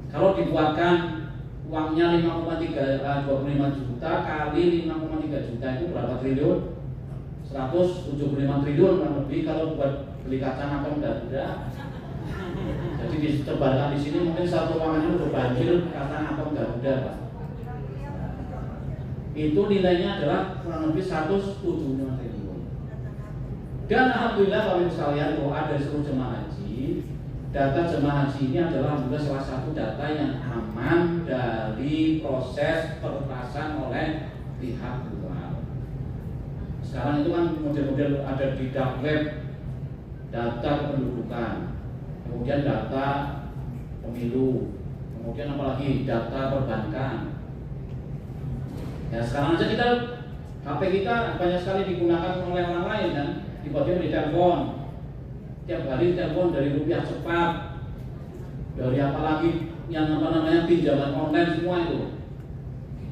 Kalau dibuatkan uangnya 25 juta kali 5,3 juta itu berapa triliun? 175 triliun kurang lebih kalau buat beli kacang atau Garuda. Jadi disebarkan di sini mungkin satu ruangannya udah banjir kacang atau Garuda, Pak. Itu nilainya adalah kurang lebih 175 triliun. Dan alhamdulillah Bapak Ibu sekalian, bahwa ada seluruh jemaah haji, data jemaah haji ini adalah alhamdulillah salah satu data yang aman dari proses peretasan oleh pihak luar. Sekarang itu kan model-model ada di dark web, data kependudukan, kemudian data pemilu, kemudian apalagi data perbankan. Ya sekarang aja kita HP kita banyak sekali digunakan oleh orang lain kan, tiba-tiba di telepon, tiap hari telepon dari rupiah cepat, dari apalagi yang pinjaman online semua itu.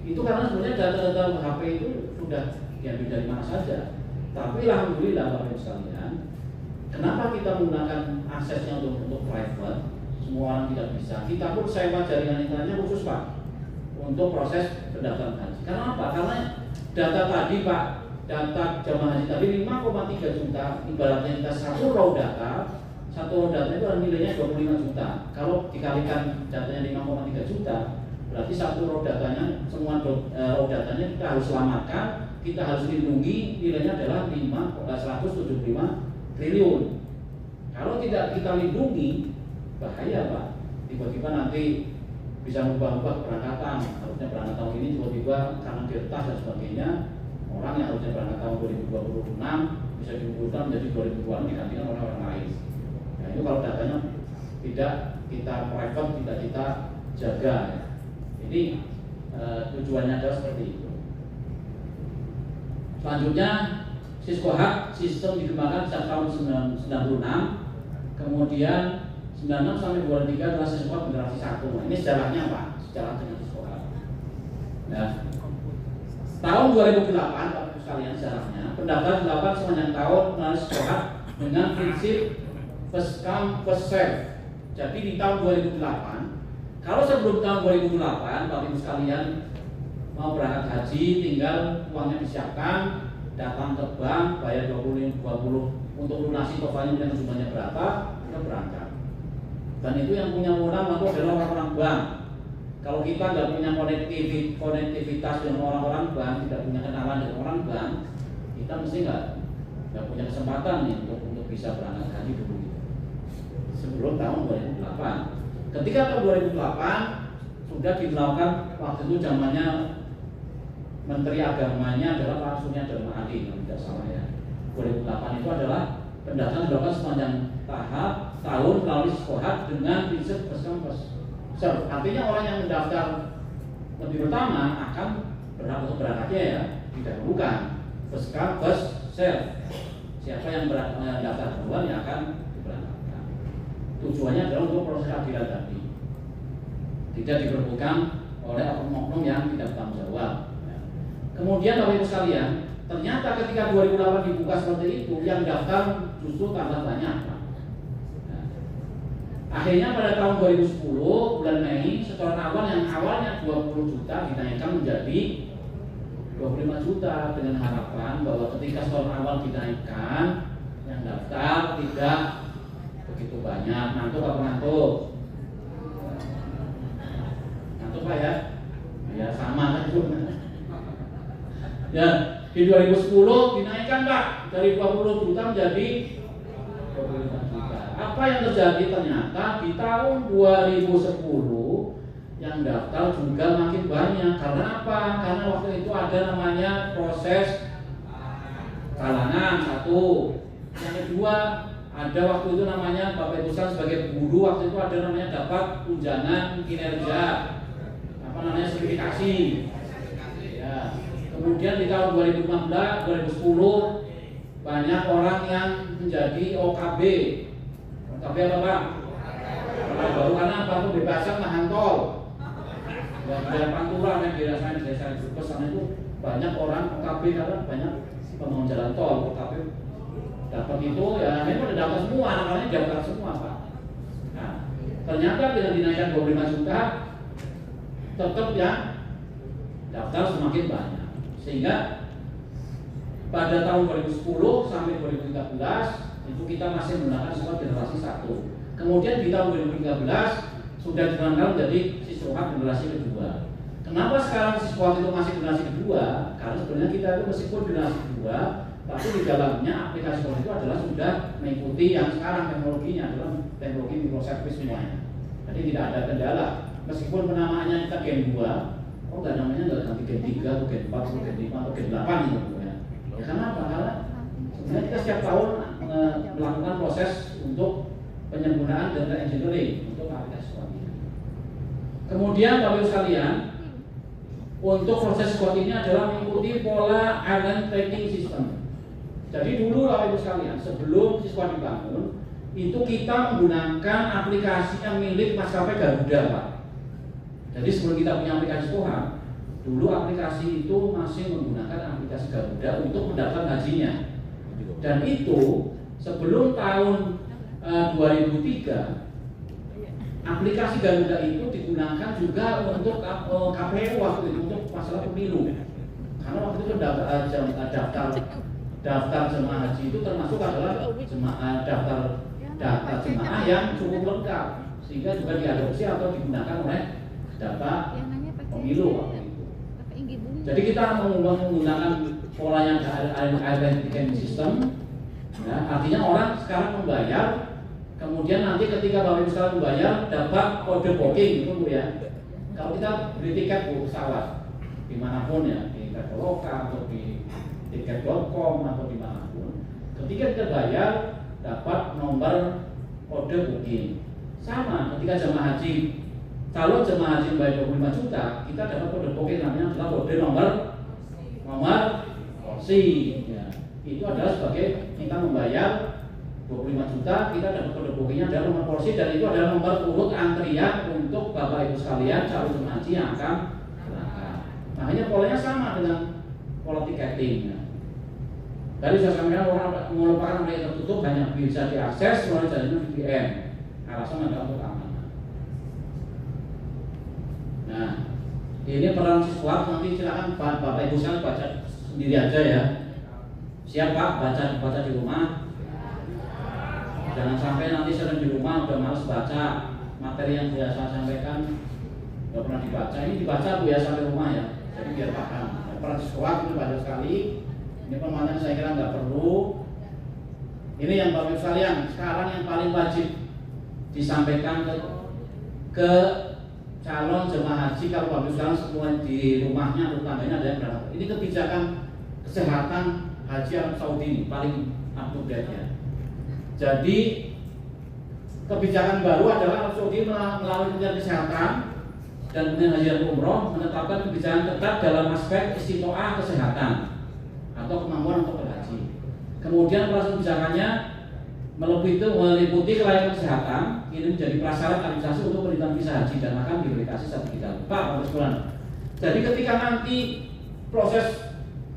Itu karena sebenarnya data-data HP itu sudah diambil dari mana saja. Tapi alhamdulillah Bapak Ibu sekalian, kenapa kita menggunakan aksesnya untuk private? Semua orang tidak bisa. Kita pun sewa jaringan internetnya khusus Pak untuk proses pendaftaran haji. Karena apa? Karena data tadi Pak, data jamaah haji tadi 5,3 juta, ibaratnya kita satu raw data itu nilainya 25 juta. Kalau dikalikan datanya 5,3 juta, berarti satu raw datanya, semua raw datanya kita harus selamatkan, kita harus lindungi, nilainya adalah 175 triliun. Kalau tidak kita lindungi, bahaya Pak. Tiba-tiba nanti bisa mengubah-ubah keberangkatan. Harusnya berangkat tahun ini tiba-tiba karena diretas dan sebagainya, orang yang harusnya berangkat tahun 2026 bisa digugurkan menjadi 2020 digantikan oleh orang lain. Nah itu kalau datanya tidak kita private, tidak kita jaga. Ini tujuannya adalah seperti itu. Selanjutnya Siskohat sistem dikembangkan sejak tahun 96, kemudian 96 sampai 2003 adalah Siskohat generasi 1. Nah, ini sejarahnya Pak, sejarah dengan Siskohat. Nah, tahun 2008 Bapak Ibu sekalian sejarahnya, pendaftaran dilakukan sepanjang tahun melalui Siskohat dengan prinsip first come first serve. Jadi di tahun 2008, kalau sebelum tahun 2008 Bapak Ibu sekalian mau berangkat haji, tinggal uangnya disiapkan, datang ke bank, bayar 20 untuk lunasi totalnya dengan jumlahnya berapa, kita berangkat. Dan itu yang punya wewenang itu adalah orang-orang bank. Kalau kita nggak punya konektivitas dengan orang-orang bank, tidak punya kenalan dengan orang bank, kita mesti nggak punya kesempatan nih untuk bisa berangkat haji dulu. Sebelum tahun 2008. Ketika tahun 2008 sudah dilakukan, waktu itu zamannya Menteri Agamanya adalah Pak Surya Dharma Ali, kalau tidak salah ya. 2008 itu adalah pendaftaran dilakukan sepanjang tahun melalui Siskohat dengan prinsip first come first serve. Artinya orang yang mendaftar lebih pertama akan berhak untuk berangkatnya ya, didahulukan. First come first serve. Siapa yang mendaftar duluan yang akan diberangkatkan. Tujuannya adalah untuk proses keadilan tadi, tidak diperbutkan oleh oknum-oknum yang tidak bertanggung jawab. Kemudian Bapak Ibu sekalian, ternyata ketika 2008 dibuka seperti itu, yang daftar justru tambah banyak. Nah, akhirnya pada tahun 2010 bulan Mei, setoran awal yang awalnya 20 juta dinaikkan menjadi 25 juta dengan harapan bahwa ketika setoran awal dinaikkan, yang daftar tidak begitu banyak. Ngantuk apa ngantuk? Ngantuk Pak ya? Ya sama kan itu. Ya, di 2010 dinaikkan Pak dari 20 juta menjadi 25 juta. Apa yang terjadi? Ternyata di tahun 2010 yang daftar juga makin banyak. Karena apa? Karena waktu itu ada namanya proses kalangan satu. Yang kedua, ada waktu itu namanya Bapak Ibu sebagai guru waktu itu ada namanya dapat tunjangan kinerja, apa namanya sertifikasi. Ya. Kemudian di tahun 2015, 2010 banyak orang yang menjadi OKB. OKB apa Pak? Orang baru karena apa? Pembebasan lahan tol. Dan di Pantura yang dirasain desa Brebes sana itu banyak orang OKB karena banyak pembangunan jalan tol. OKB Dapat itu ya, ini udah dapat semua, anak-anaknya daftar semua Pak. Nah, ternyata dengan dinaikkan 25 juta, tetap yang daftar semakin banyak. Sehingga pada tahun 2010 sampai 2013 itu kita masih menggunakan siswa generasi 1. Kemudian di tahun 2013 sudah dikenalkan menjadi siswa generasi kedua. Kenapa sekarang siswa itu masih generasi kedua? Karena sebenarnya kita itu meskipun generasi kedua, tapi di dalamnya aplikasi itu adalah sudah mengikuti yang sekarang teknologinya adalah teknologi microservice semuanya. Jadi tidak ada kendala. Meskipun penamaannya kita Gen 2, nggak namanya nggak ganti Gen 3 atau Gen 4 atau Gen 5 atau Gen 8 gitu ya. Ya karena apa? Karena sebenarnya kita setiap tahun melakukan proses untuk penyempurnaan data engineering untuk aplikasi squad ini. Kemudian Bapak Ibu sekalian, untuk proses squad ini adalah mengikuti pola island tracking system. Jadi dulu Bapak Ibu sekalian, sebelum siswa dibangun, itu kita menggunakan aplikasi yang milik maskapai Garuda Pak. Jadi sebelum kita punya aplikasi Tuhan, dulu aplikasi itu masih menggunakan aplikasi Garuda untuk mendaftar hajinya. Dan itu sebelum tahun 2003, aplikasi Garuda itu digunakan juga untuk KPU waktu itu, untuk masalah pemilu. Karena waktu itu daftar jemaah haji itu termasuk adalah daftar data jemaah yang cukup lengkap, sehingga juga diadopsi atau digunakan oleh data pemilu waktu itu. Jadi kita menggunakan polanya identification system, ya, artinya orang sekarang membayar, kemudian nanti ketika Bapak Ibu sekalian membayar dapat kode booking gitu Bu ya. Kalau kita beli tiket Bu pesawat dimanapun ya, di Traveloka atau di tiket.com atau dimanapun, ketika kita bayar dapat nomor kode booking. Sama ketika jemaah haji, kalau jemaah haji membayar 25 juta, kita dapat kode booking namanya adalah kode nomor porsi. Ya. Itu adalah sebagai kita membayar 25 juta, kita dapat kode bookingnya adalah nomor porsi, dan itu adalah nomor urut antrian untuk Bapak Ibu sekalian calon jemaah haji yang akan berangkat. Makanya polanya sama dengan pola tiketing. Ya. Tadi saya sampaikan orang merupakan area tertutup hanya bisa diakses melalui jaringan VPN. Alasan adalah untuk keamanan. Nah, ini peran siswa, nanti silakan Bapak Ibu sekalian baca sendiri aja ya. Siap Pak, baca di rumah. Jangan sampai nanti sering di rumah udah males baca materi yang biasa saya sampaikan, nggak pernah dibaca. Ini dibaca Bu ya sampai rumah ya. Jadi biar paham. Peran siswa itu banyak sekali. Ini pemahaman saya kira nggak perlu. Ini yang Bapak Ibu sekalian, sekarang yang paling wajib disampaikan ke calon jemaah haji kalau Bapak Ibu sekalian semua di rumahnya atau tangganya ada yang berangkat. Ini kebijakan kesehatan haji Arab Saudi ini paling up to date ya. Jadi kebijakan baru adalah Arab Saudi melalui Kementerian Kesehatan dan Kementerian Haji dan Umroh menetapkan kebijakan ketat dalam aspek istitoah kesehatan atau kemampuan untuk berhaji. Kemudian proses kebijakannya meliputi kelayakan kesehatan, ini menjadi prasyarat administrasi untuk penelitian visa haji dan akan diverifikasi sertifikat. Pak, Bapak sekalian. Jadi ketika nanti proses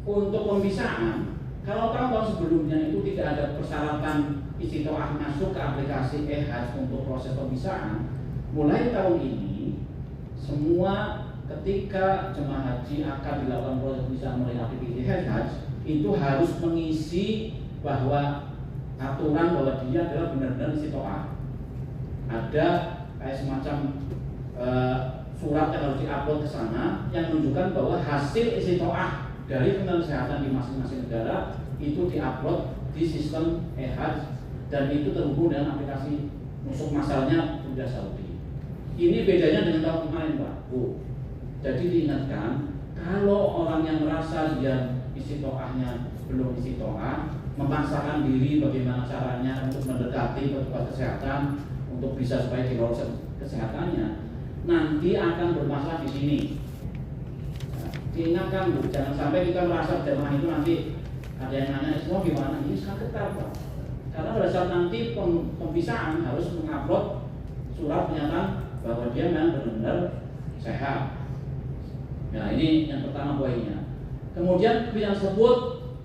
untuk pemvisaan, kalau tahun sebelumnya itu tidak ada persyaratan istitoah masuk ke aplikasi e-hajj untuk proses pemvisaan, mulai tahun ini semua ketika jemaah haji akan dilakukan proses pemvisaan melalui aplikasi e-hajj itu harus mengisi bahwa aturan bahwa dia adalah benar-benar istitoah. Ada kayak semacam surat yang harus diupload ke sana yang menunjukkan bahwa hasil istitoah dari Kementerian Kesehatan di masing-masing negara itu diupload di sistem e-hajj dan itu terhubung dengan aplikasi musuh masalahnya Garuda Saudi. Ini bedanya dengan tahun kemarin Pak Bu. Jadi diingatkan kalau orang yang merasa dia istitoahnya belum istitoah, memaksakan diri bagaimana caranya untuk mendekati petugas kesehatan untuk bisa supaya dilolos kesehatannya, nanti akan bermasalah di sini. Nah, diingatkan Bu, jangan sampai kita merasa jemaah itu nanti ada yang nanya semua gimana, ini sangat ketat Pak. Karena pada saat nanti pemvisaan harus mengupload surat pernyataan bahwa dia memang benar-benar sehat. Nah ini yang pertama poinnya. Kemudian kebijakan tersebut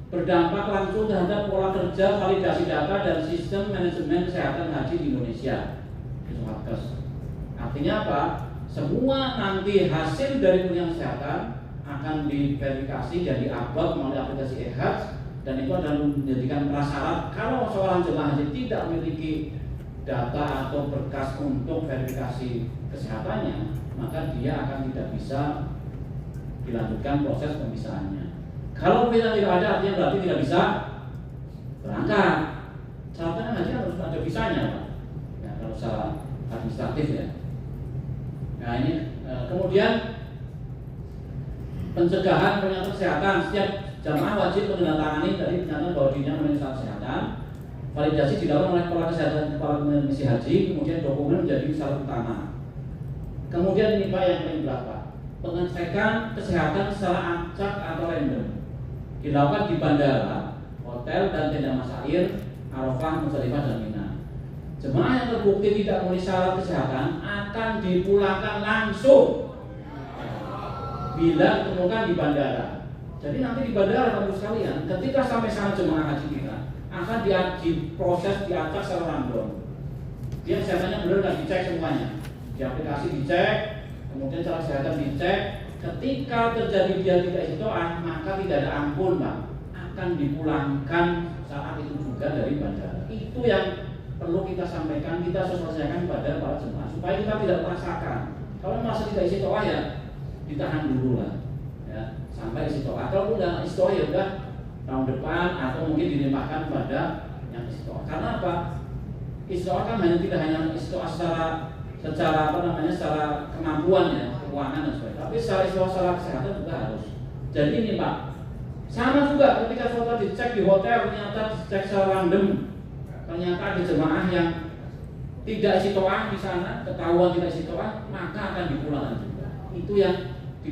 berdampak langsung terhadap pola kerja, validasi data, dan sistem manajemen kesehatan haji di Indonesia. Artinya apa? Semua nanti hasil dari penunjang kesehatan akan diverifikasi dan diupload melalui aplikasi e-Hajj, dan itu adalah menjadikan prasyarat kalau seorang jemaah haji tidak memiliki data atau berkas untuk verifikasi kesehatannya, maka dia akan tidak bisa dilanjutkan proses pemisahannya. Kalau visa tidak ada, artinya berarti tidak bisa berangkat. Syaratnya haji harus ada visanya, Pak. Ya, kalau secara administratif ya. Nah ini kemudian pencegahan penyakit kesehatan. Setiap jamaah wajib menandatangani dari pernyataan bahwa dirinya memiliki syarat kesehatan. Validasi dilakukan oleh kepala kesehatan kepala misi haji. Kemudian dokumen menjadi syarat utama. Kemudian ini Pak yang paling berat, Pak. Pengecekan kesehatan secara acak atau random dilakukan di bandara, hotel, dan tenda masair, Arafah, Muzdalifah, dan Mina. Jemaah yang terbukti tidak memenuhi syarat kesehatan akan dipulangkan langsung bila ditemukan di bandara. Jadi nanti di bandara Bapak sekalian, ketika sampai sana jemaah haji kita akan diproses, diacak secara random. Dia kesehatannya benar dan dicek semuanya. Di aplikasi dicek, kemudian cara kesehatan dicek. Ketika terjadi dia tidak istiqomah, maka tidak ada ampun, Pak. Akan dipulangkan saat itu juga dari bandara. Itu yang perlu kita sampaikan, kita sosialisasikan kepada para jemaah supaya kita tidak merasakan. Kalau merasa tidak istiqomah ya ditahan dulu lah, ya sampai istiqomah. Kalau udah istiqomah ya udah tahun depan atau mungkin dilimpahkan kepada yang istiqomah. Karena apa? Istiqomah kan tidak hanya istiqomah secara secara kemampuan ya, keuangan dan sebagainya, tapi secara kesehatan juga harus. Jadi ini Pak, sama juga ketika saudara dicek di hotel ternyata dicek secara random, ternyata ada jemaah yang tidak istiqomah di sana, ketahuan tidak istiqomah, maka akan dipulangkan juga. Itu yang di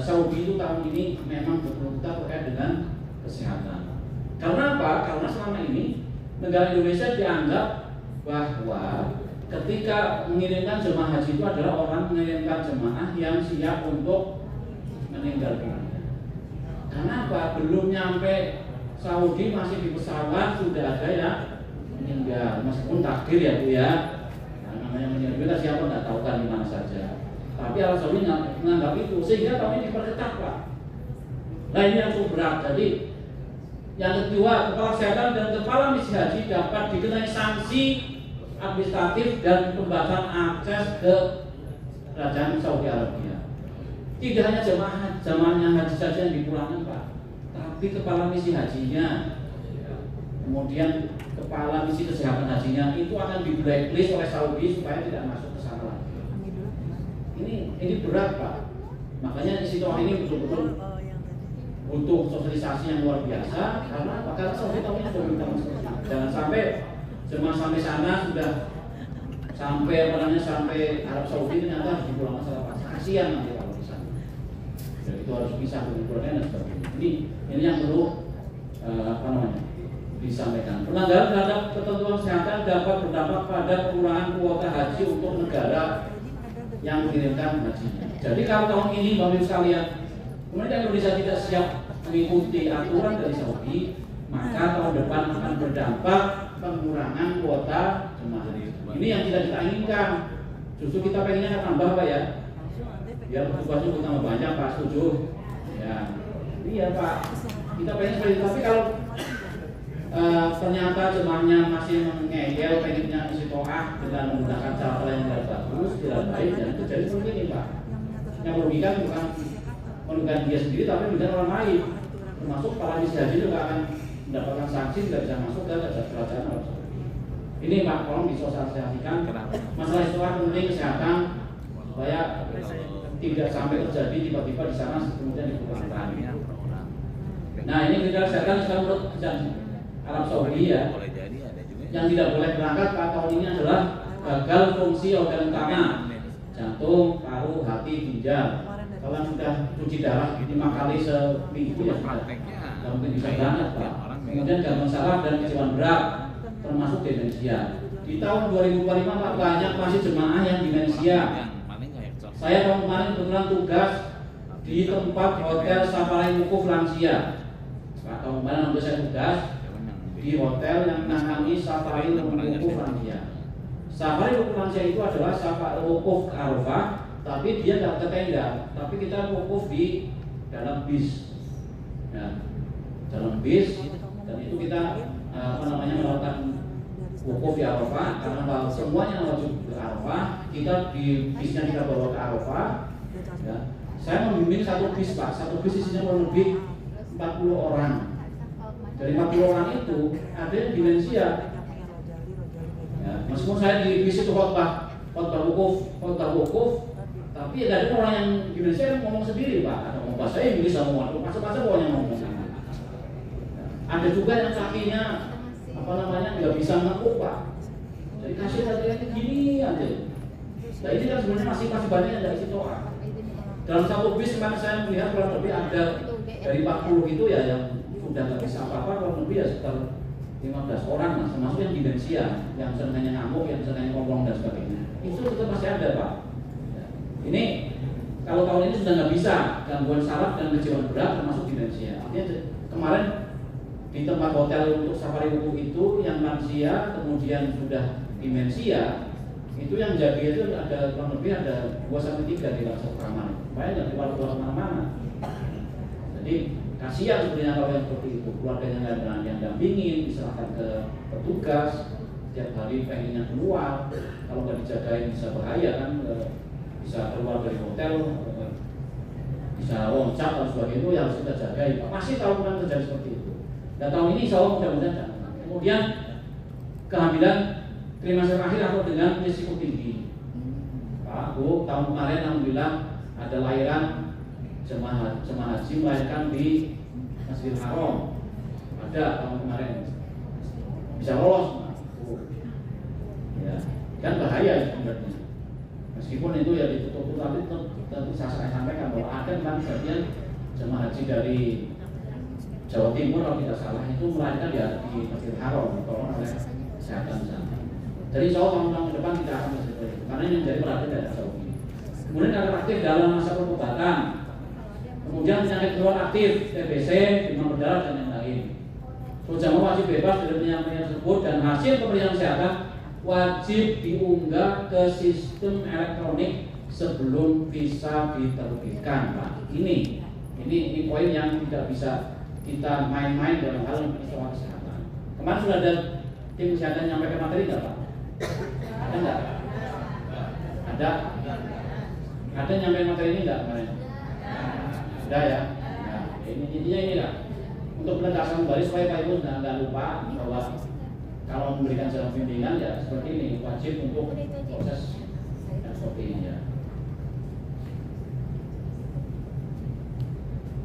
Saudi itu tahun ini memang betul-betul terkait dengan kesehatan. Karena apa? Karena selama ini negara Indonesia dianggap bahwa ketika mengirimkan jemaah haji itu adalah orang mengirimkan jemaah yang siap untuk meninggal dunia. Karena apa? Belum nyampe Saudi masih di pesawat sudah ada yang meninggal, meskipun takdir ya Bu ya. Nah, namanya meninggal kita siapa nggak tahu kan di mana saja. Tapi Arab Saudi menganggap itu sehingga kami diperketat Pak. Nah ini yang cukup berat. Jadi yang kedua, kepala kesehatan dan kepala misi haji dapat dikenai sanksi administratif dan pembatasan akses ke kerajaan Saudi Arabia. Tidak hanya jamaahnya haji saja yang dipulangkan Pak, tapi kepala misi hajinya, kemudian kepala misi kesehatan hajinya itu akan di blacklist oleh Saudi supaya tidak masuk ke sana lagi. Ini berat Pak. Makanya istiqomah ini betul-betul butuh sosialisasi yang luar biasa. Karena Saudi tahun ini sudah minta jangan sampai jemaah sampai sana sudah sampai sampai Arab Saudi ternyata harus dipulangkan secara paksa. Kasihan nanti kalau di sana. Jadi itu harus bisa berkurangkan dan sebagainya. Ini yang perlu disampaikan. Pelanggaran terhadap ketentuan kesehatan dapat berdampak pada pengurangan kuota haji untuk negara yang mengirimkan hajinya. Jadi kalau tahun ini Bapak Ibu sekalian, kemudian Indonesia tidak siap mengikuti aturan dari Saudi, maka tahun depan akan berdampak pengurangan kuota jemaah. Ini yang tidak kita inginkan. Justru kita pengennya tambah Pak ya. Biar petugasnya tambah banyak Pak, setuju? Ya. Iya Pak. Kita pengen seperti itu. Tapi kalau ternyata jemaahnya masih mengeyel, pengennya istiqomah dengan menggunakan cara yang tidak bagus, tidak baik, dan itu jadi seperti ini Pak. Yang merugikan bukan merugikan dia sendiri, tapi merugikan orang lain. Termasuk para misi haji juga akan mendapatkan sanksi, tidak bisa masuk ke kerajaan Arab Saudi. Ini Pak, tolong disosialisasikan masalah istiqomah penting kesehatan supaya tidak sampai terjadi tiba-tiba di sana kemudian dipulangkan. Nah ini kita kesehatan sekarang menurut Arab Saudi ya, yang tidak boleh berangkat pada tahun ini adalah gagal fungsi organ utama, jantung, paru, hati, ginjal. Kalau sudah cuci darah 5 kali seminggu ya sudah, nggak mungkin bisa berangkat Pak. Kemudian gangguan saraf dan kejiwaan berat, termasuk demensia. Di tahun 2025 Pak banyak masih jemaah yang demensia. Saya tahun kemarin kebetulan tugas di tempat hotel Safari Wukuf lansia. tahun kemarin waktu saya tugas di hotel yang menangani safari wukuf lansia. Safari wukuf lansia itu adalah safari wukuf ke Arafah, tapi dia tidak ke tenda, tapi kita wukuf di dalam bis, ya, dalam bis, dan itu kita melakukan wukuf di Arafah, karena kalau semuanya wajib ke Arafah, kita di bisnya kita bawa ke Arafah. Ya. Saya membimbing satu bis Pak, satu bis isinya kurang lebih 40 orang. Dari 40 orang itu ada yang demensia. Ya, meskipun saya di bis itu khotbah wukuf, tapi ada orang yang demensia yang ngomong sendiri Pak, ada ngomong bahasa Inggris, ada ngomong bahasa pokoknya ngomong. Ya. Ada juga yang kakinya nggak bisa ngekuk Pak. Jadi kasih latihan gini aja. Nah ini kan sebenarnya masih banyak yang dari situ Pak. Dalam satu bis kemarin saya melihat kurang lebih ada dari 40 itu ya yang sudah nggak bisa apa-apa, kurang lebih ya sekitar 15 orang lah, termasuk yang demensia, yang senangnya ngamuk, yang senangnya ngomong dan sebagainya. Itu tetap masih ada Pak. Ini kalau tahun ini sudah nggak bisa, gangguan saraf dan kejiwaan berat termasuk demensia. Artinya kemarin di tempat hotel untuk safari wukuf itu yang lansia kemudian sudah demensia, itu yang jaga itu ada kurang lebih ada 2-3 di dalam satu kamar. Supaya nggak keluar kemana-mana. Jadi kasihan sebenarnya kalau yang seperti itu, keluarganya nggak ada yang dampingin, diserahkan ke petugas, setiap hari pengennya keluar, kalau nggak dijagain bisa bahaya kan, bisa keluar dari hotel, bisa loncat dan sebagainya, itu yang harus kita jagai. Pasti tahun kan terjadi seperti itu. Dan tahun ini insya Allah mudah-mudahan jangan. Kemudian kehamilan trimester akhir atau dengan risiko tinggi. Pak Bu, tahun kemarin alhamdulillah ada lahiran jemaah haji melahirkan di Masjidil Haram. Ada tahun kemarin bisa lolos, ya kan bahaya sebenarnya. Meskipun itu ya ditutup, tapi tentu saya sampaikan bahwa ada kan bagian jemaah haji dari Jawa Timur kalau tidak salah itu melahirkan di Masjidil Haram ditolong oleh kesehatan sana. Jadi insya Allah tahun depan tidak akan seperti itu, karena ini menjadi perhatian dari Saudi. Kemudian akan aktif dalam masa pengobatan. Kemudian penyakit keluar aktif, TBC, demam berdarah dan yang lain. Jamaah wajib bebas dari penyakit tersebut dan hasil pemeriksaan kesehatan wajib diunggah ke sistem elektronik sebelum visa diterbitkan. Pak, ini poin yang tidak bisa kita main-main dalam hal soal kesehatan. Kemarin sudah ada tim kesehatan menyampaikan materi nggak Pak? Ada nggak? Ada nyampein materi ini nggak kemarin? Ada ya. Nah, intinya ini lah. Untuk penegasan kembali supaya Pak Ibu nggak lupa bahwa kalau memberikan jalan bimbingan ya seperti ini, wajib untuk proses yang seperti ini ya.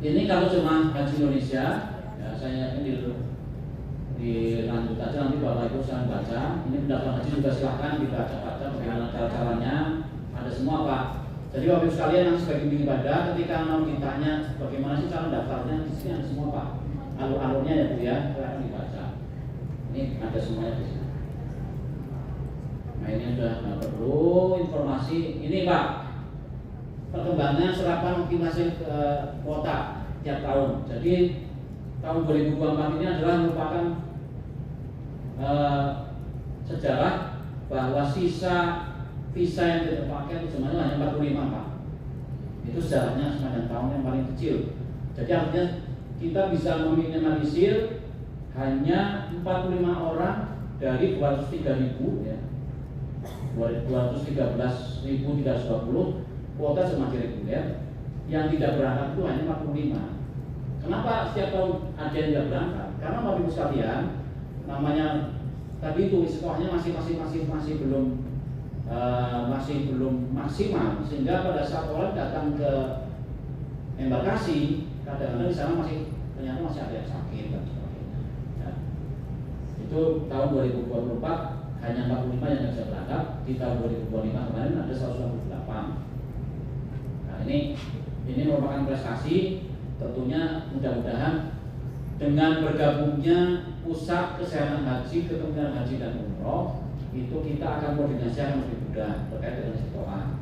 Ini kalau cuma haji Indonesia, ya saya yakin dilanjut aja nanti Bapak Ibu silahkan baca. Ini pendaftaran haji juga silahkan dibaca-baca bagaimana cara-caranya, ada semua Pak. Jadi Bapak Ibu sekalian yang sebagai bimbing ibadah, ketika mau ditanya bagaimana sih cara daftarnya, di sini ada semua Pak. Alur-alurnya ya Bu ya, silahkan dibaca. Ini ada semuanya di sini. Nah ini sudah nggak perlu informasi. Ini Pak, perkembangan serapan optimasi kuota tiap tahun. Jadi tahun 2024 ini adalah merupakan sejarah bahwa sisa visa yang kita pakai semuanya hanya 45 Pak. Itu sejarahnya sepanjang tahun yang paling kecil. Jadi artinya kita bisa meminimalisir hanya 45 orang dari 203.000 ya. 213.320 kuota jemaah reguler yang tidak berangkat itu hanya 45. Kenapa setiap tahun ada yang tidak berangkat? Karena Bapak Ibu sekalian, namanya tadi itu istilahnya masih belum maksimal, sehingga pada saat orang datang ke embarkasi kadang-kadang di sana ternyata masih ada yang sakit dan sebagainya. Ya. Itu tahun 2024 hanya 45 yang bisa berangkat, di tahun 2025 kemarin ada 198. Nah ini merupakan prestasi. Tentunya mudah-mudahan dengan bergabungnya pusat kesehatan haji, Kementerian Haji dan Umroh, itu kita akan koordinasi yang lebih mudah terkait dengan sektoran.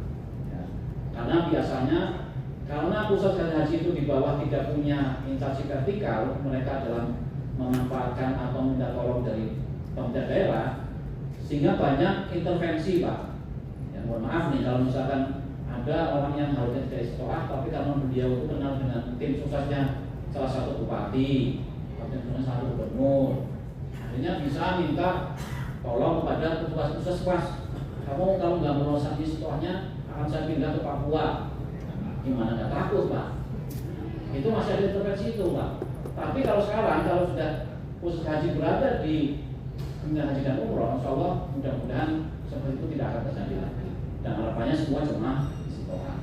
Ya. Karena biasanya Karena pusat haji itu di bawah tidak punya instansi vertikal, mereka dalam memanfaatkan atau minta tolong dari pemerintah daerah, sehingga banyak intervensi Pak. Ya, mohon maaf nih kalau misalkan ada orang yang harusnya tidak istiqomah, tapi karena beliau itu kenal dengan tim suksesnya salah satu bupati, tim sukses satu gubernur, akhirnya bisa minta tolong kepada petugas puskesmas. Kamu kalau nggak merusak istiqomahnya, akan saya pindah ke Papua. Gimana nggak takut Pak? Itu masih ada intervensi itu Pak. Tapi kalau sekarang kalau sudah khusus haji berada di Kementerian Haji dan Umroh, insya Allah mudah-mudahan seperti itu tidak akan terjadi lagi. Dan harapannya semua jemaah istiqomah.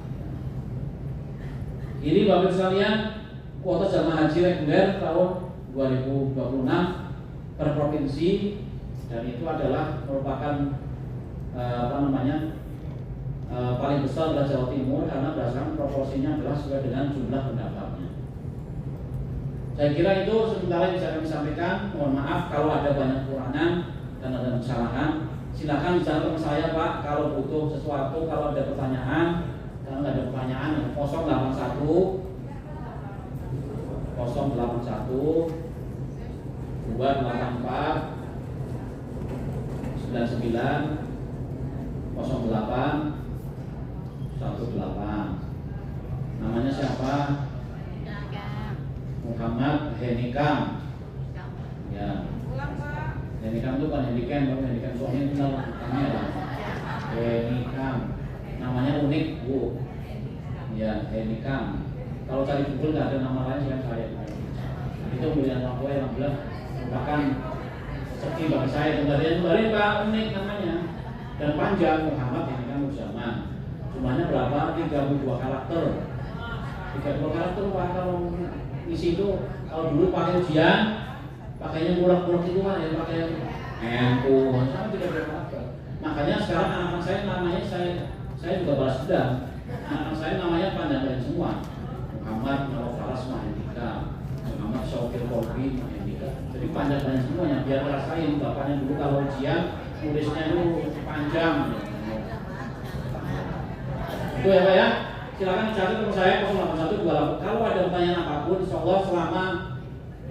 Ini Bapak sekalian kuota jemaah haji reguler tahun 2026 per provinsi, dan itu adalah merupakan paling besar adalah Jawa Timur karena berdasarkan proporsinya adalah sesuai dengan jumlah pendaftarnya. Saya kira itu sementara yang bisa kami sampaikan. Mohon maaf kalau ada banyak kekurangan dan ada kesalahan. Silakan bicara ke saya Pak kalau butuh sesuatu, kalau ada pertanyaan. Kalau nggak ada pertanyaan 081 284 99 08 18. Namanya siapa? Muhammad Henikam. Ya. Henikam itu kan Henikan, Henikan suami kenal namanya apa? Henikam. Namanya unik Bu. Ya, Henikam. Kalau cari Google nggak ada nama lain selain saya. Itu pilihan orang tua yang bilang merupakan rezeki bagi saya. Kembali Pak unik namanya dan panjang Muhammad Henikam Zaman. Jumlahnya berapa? 32 karakter. 32 karakter Pak. Kalau isi itu kalau dulu pakai ujian pakainya murah-murah itu kan ya, pakai handphone sama 32 karakter. Makanya sekarang anak saya namanya saya juga balas dendam. Anak saya namanya panjang semua. Muhammad Faras Mahendika, Muhammad Syokir Kolbi Mahendika. Jadi panjang semuanya biar ngerasain bapaknya dulu kalau ujian tulisnya itu panjang. Itu ya Pak ya. Silakan catat nomor saya 08128. Kalau ada pertanyaan apapun, insya Allah selama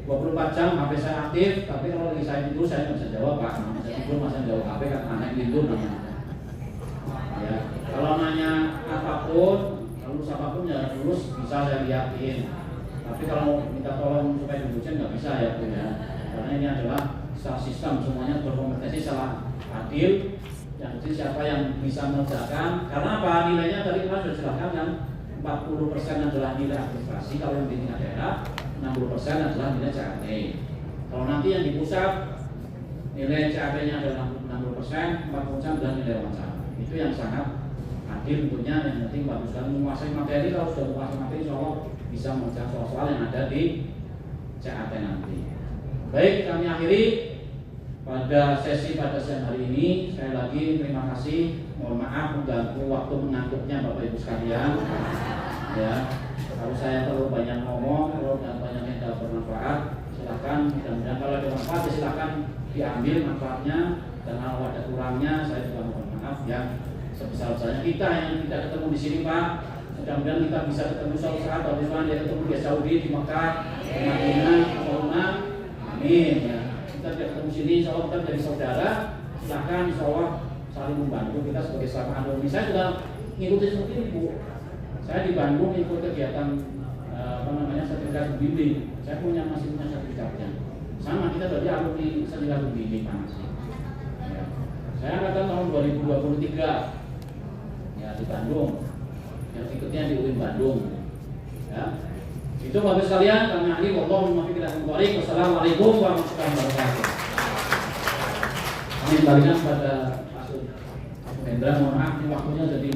24 jam HP saya aktif. Tapi kalau lagi saya tidur saya nggak bisa jawab Pak. Saya tidur masa jawab HP kan anak tidur namanya. Ya. Kalau nanya apapun, lulus apapun ya lulus bisa saya liatin. Tapi kalau minta tolong supaya diujian nggak bisa ya Bu ya. Karena ini adalah sistem semuanya berkompetisi secara adil. Yang penting siapa yang bisa mengerjakan. Karena apa? Nilainya tadi kita sudah jelaskan kan 40% adalah nilai administrasi kalau yang di tingkat daerah, 60% adalah nilai CAT. Kalau nanti yang di pusat nilai CAT-nya adalah 60%, 40% adalah nilai wawancara. Itu yang sangat adil tentunya. Yang penting bagus dan menguasai materi. Kalau sudah menguasai materi, insya Allah bisa mengerjakan soal-soal yang ada di CAT nanti. Baik, kami akhiri pada sesi pada siang hari ini. Sekali lagi terima kasih. Mohon maaf mengganggu waktu mengantuknya Bapak Ibu sekalian. Ya, kalau saya terlalu banyak ngomong, kalau banyak yang tidak bermanfaat, silakan. Mudah-mudahan kalau ada manfaat, silakan diambil manfaatnya. Dan kalau ada kurangnya, saya juga mohon maaf ya. Sebesar-besarnya kita yang tidak ketemu di sini Pak. Mudah-mudahan kita bisa ketemu suatu saat. Tapi dia ketemu di Saudi, di Mekah, di Madinah, di Sauna. Amin. Ya. Kita tidak ketemu sini, insya Allah kita jadi saudara. Silakan, insya Allah saling membantu kita sebagai selama alumni. Saya juga ngikutin seperti ini Bu. Saya di Bandung ikut kegiatan sertifikat pembimbing. Saya masih punya sertifikatnya. Sama kita dari alumni sertifikat pembimbing masih. Ya. Saya angkatan tahun 2023 ya di Bandung. Yang ikutnya di UIN Bandung. Ya. Itu Bapak sekalian, kami akhiri. Wallahu muwaffiq. Wassalamualaikum warahmatullahi wabarakatuh. Kami kembalikan pada Pak Hendra, mohon maaf ini waktunya jadi